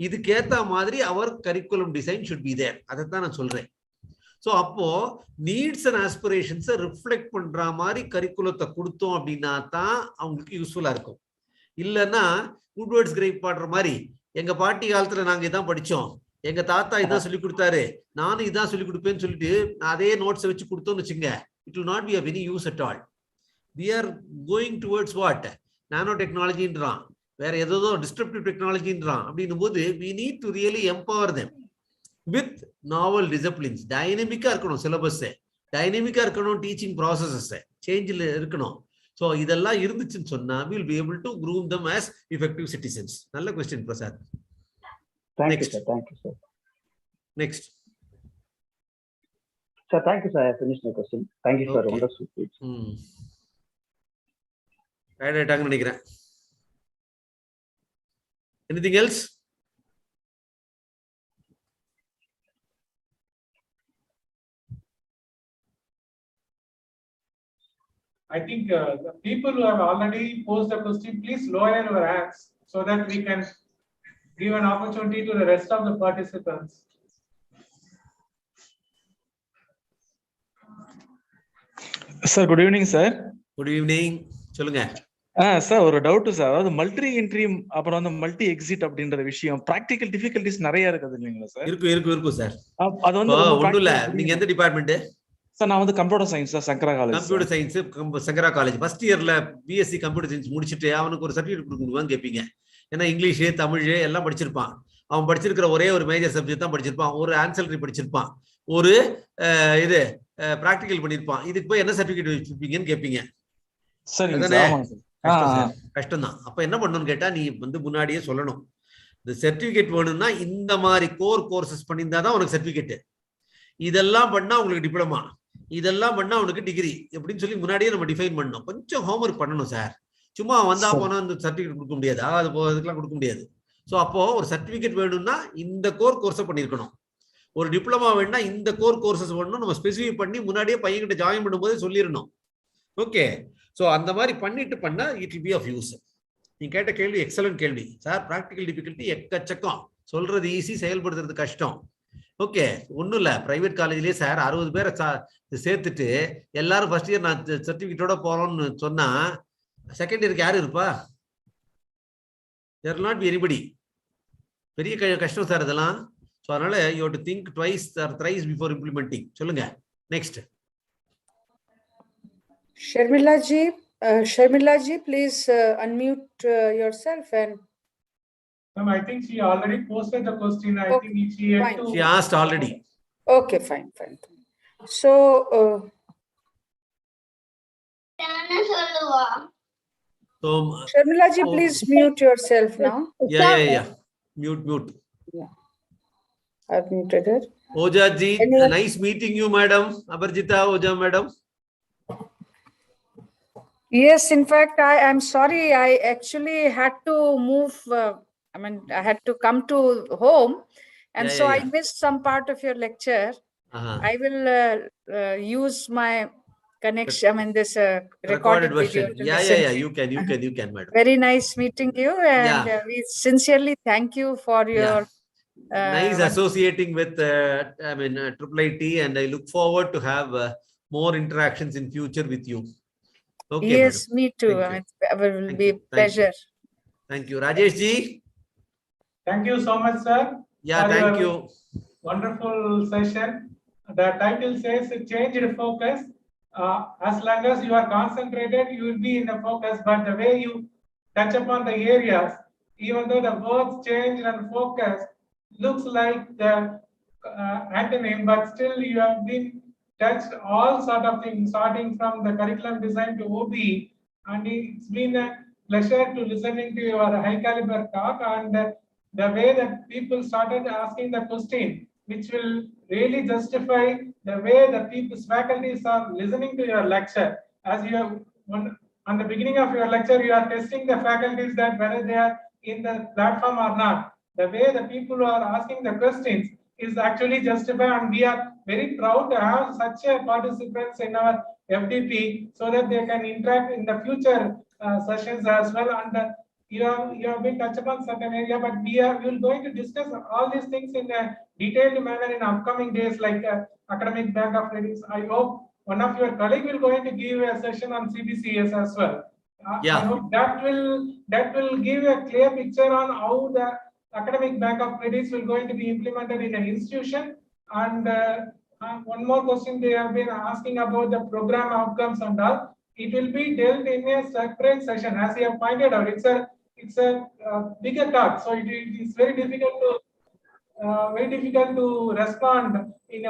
இதுக்கேத்த மாதிரி our curriculum design should be there. அதைத்தான் நான் சொல்றேன். ஸோ அப்போ நீட்ஸ் அண்ட் ஆஸ்பிரேஷன்ஸை ரிஃப்ளெக்ட் பண்ற மாதிரி கரிக்குலத்தை கொடுத்தோம் அப்படின்னா தான் அவங்களுக்கு யூஸ்ஃபுல்லா இருக்கும். இல்லைன்னா வுட்வர்ட்ஸ் கிரேப் பாடுற மாதிரி எங்க பாட்டி காலத்துல நாங்க இதான் படிச்சோம், எங்க தாத்தா இதான் சொல்லி கொடுத்தாரு, நானும் இதான் சொல்லி கொடுப்பேன்னு சொல்லிட்டு அதே நோட்ஸை வச்சு கொடுத்தோம்னு வச்சுங்க, it will not be of any use at all. We are going towards what நானோ டெக்னாலஜின்றான், வேற ஏதோ டிஸ்ட்ரப்டிவ் டெக்னாலஜின்றான். அப்படின்னும் போது we need to really empower them with novel disciplines. டைனமிக்கா இருக்கணும் சிலபஸ், டைனமிக்கா இருக்கணும் டீச்சிங் ப்ராசஸஸ், சேஞ்சில் இருக்கணும். ஸோ இதெல்லாம் இருந்துச்சுன்னு சொன்னா we'll be able to groom them as effective citizens. நல்ல question Prasad. Thank you, sir. Thank you, sir. Next. Sir, thank you, sir. I finished my question. Thank you, sir. Okay. Wonderful speech. ஆயிட்டாங்கன்னு நினைக்கிறேன். Anything else? I think the people who have already posed the question, please lower your hands so that we can give an opportunity to the rest of the participants. Sir, good evening, sir. Good evening. சொல்லுங்க. Sir ஒரு doubt sir, அதாவது multi entry அப்புறம் வந்து multi exit அப்படின்ற விஷயம் practical difficulties நிறைய இருக்குது இல்லைங்களா சார்? இருக்கும் சார். அது வந்து ஒண்ணும் இல்ல. நீங்க எந்த டிபார்ட்மெண்ட்? சார் நான் வந்து கம்ப்யூட்டர் சயின்ஸ் சார், சங்கரா காலேஜ். கம்ப்யூட்டர் சயின்ஸ் சங்கரா காலேஜ் ஃபர்ஸ்ட் இயர்ல பிஎஸ்சி கம்ப்யூட்டர் சயின்ஸ் முடிச்சுட்டு அவனுக்கு ஒரு சர்டிஃபிகேட் கொடுக்கணும்னு கேட்பீங்க. ஏன்னா இங்கிலீஷ் தமிழ் எல்லாம் படிச்சிருப்பான். அவன் படிச்சிருக்கிற ஒரே ஒரு மேஜர் சப்ஜெக்ட் தான் படிச்சிருப்பான், ஒரு ஆன்சல்ரி படிச்சிருப்பான், ஒரு இது பிராக்டிகல் பண்ணிருப்பான். இதுக்கு போய் என்ன சர்டிஃபிகேட் வச்சிருப்பீங்கன்னு கேட்பீங்க. கஷ்டம் தான். அப்ப என்ன பண்ணணும்னு கேட்டா நீ வந்து முன்னாடியே சொல்லணும், இந்த சர்டிபிகேட் வேணும்னா இந்த மாதிரி கோர்சஸ் பண்ணியிருந்தா தான் உனக்கு சர்டிபிகேட், இதெல்லாம் பண்ணா உங்களுக்கு டிப்ளமா, இதெல்லாம் பண்ணா உனக்கு டிகிரி அப்படின்னு சொல்லி முன்னாடியே நம்ம டிஃபைன் பண்ணணும். கொஞ்சம் ஹோம்ஒர்க் பண்ணணும் சார். சும்மா வந்தா போனா அந்த சர்டிபிகேட் கொடுக்க முடியாது, அது போறதுக்கெல்லாம் கொடுக்க முடியாது. ஸோ அப்போ ஒரு சர்டிபிகேட் வேணும்னா இந்த கோர்ஸை பண்ணிருக்கணும். ஒரு டிப்ளமா வேணும்னா இந்த கோர்சஸ் வேணும் நம்ம ஸ்பெசிஃபை பண்ணி முன்னாடியே பையன்கிட்ட ஜாயின் பண்ணும்போது சொல்லிடணும். ஓகே, ஸோ அந்த மாதிரி பண்ணிட்டு பண்ணா it will be of use. நீங்க கேட்ட கேள்வி எக்ஸலன்ட் கேள்வி சார். ப்ராக்டிகல் டிஃபிகல்ட்டி எக்கச்சக்கம், சொல்றது ஈஸி, செயல்படுத்துறது கஷ்டம். ஓகே, ஒன்றும் இல்லை. பிரைவேட் காலேஜ்லேயே சார் 60 பேரை சேர்த்துட்டு எல்லாரும் ஃபர்ஸ்ட் இயர் நான் சர்டிஃபிகேட்டோட போறோம்னு சொன்னா செகண்ட் இயருக்கு யாரு இருப்பா? There will not be anybody. பெரிய கஷ்டம் சார் இதெல்லாம். ஸோ அதனால you have to think twice or thrice before implementing. சொல்லுங்க next. Sharmila ji, please unmute yourself and. I think she already posted the question. I think she asked already. Okay, fine. So. Sharmila ji, please mute yourself now. Yeah. Mute. Yeah. I've muted her. Oja ji, nice meeting you, madam. Abarjita Oja, madam. Yes, in fact, I'm sorry. I actually had to move. I had to come to home, and I missed some part of your lecture. I will use my connection. This recorded version. Yeah. You can, madam. Very nice meeting you, and we sincerely thank you for your. Nice associating with IIIT, and I look forward to have more interactions in future with you. Okay, yes, madam. me too. It will be a pleasure. Thank you. Rajesh ji. Thank you so much, sir. Yeah, thank you. Wonderful session. The title says changed focus. As long as you are concentrated, you will be in the focus. But the way you touch upon the areas, even though the words change and focus, looks like the antonym, but still you have been touched all sort of things, starting from the curriculum design to OBE, and it's been a pleasure to listening to your high caliber talk, and the way that people started asking the question, which will really justify the way the people's faculties are listening to your lecture. As you have on the beginning of your lecture, you are testing the faculties that whether they are in the platform or not. The way the people who are asking the questions is actually justified, and we are very proud to have such a participants in our FDP so that they can interact in the future sessions as well. And you have been touched upon certain area, but we will going to discuss all these things in a detailed manner in upcoming days, like academic bank of credits. I hope one of your colleague will going to give a session on CBCS as well. Yeah. I hope that will give a clear picture on how the academic bank of credits will going to be implemented in an institution. And one more question they have been asking about the program outcomes and all. It will be dealt in a separate session, as you have pointed out. It's a bigger talk, so it is very difficult to respond in a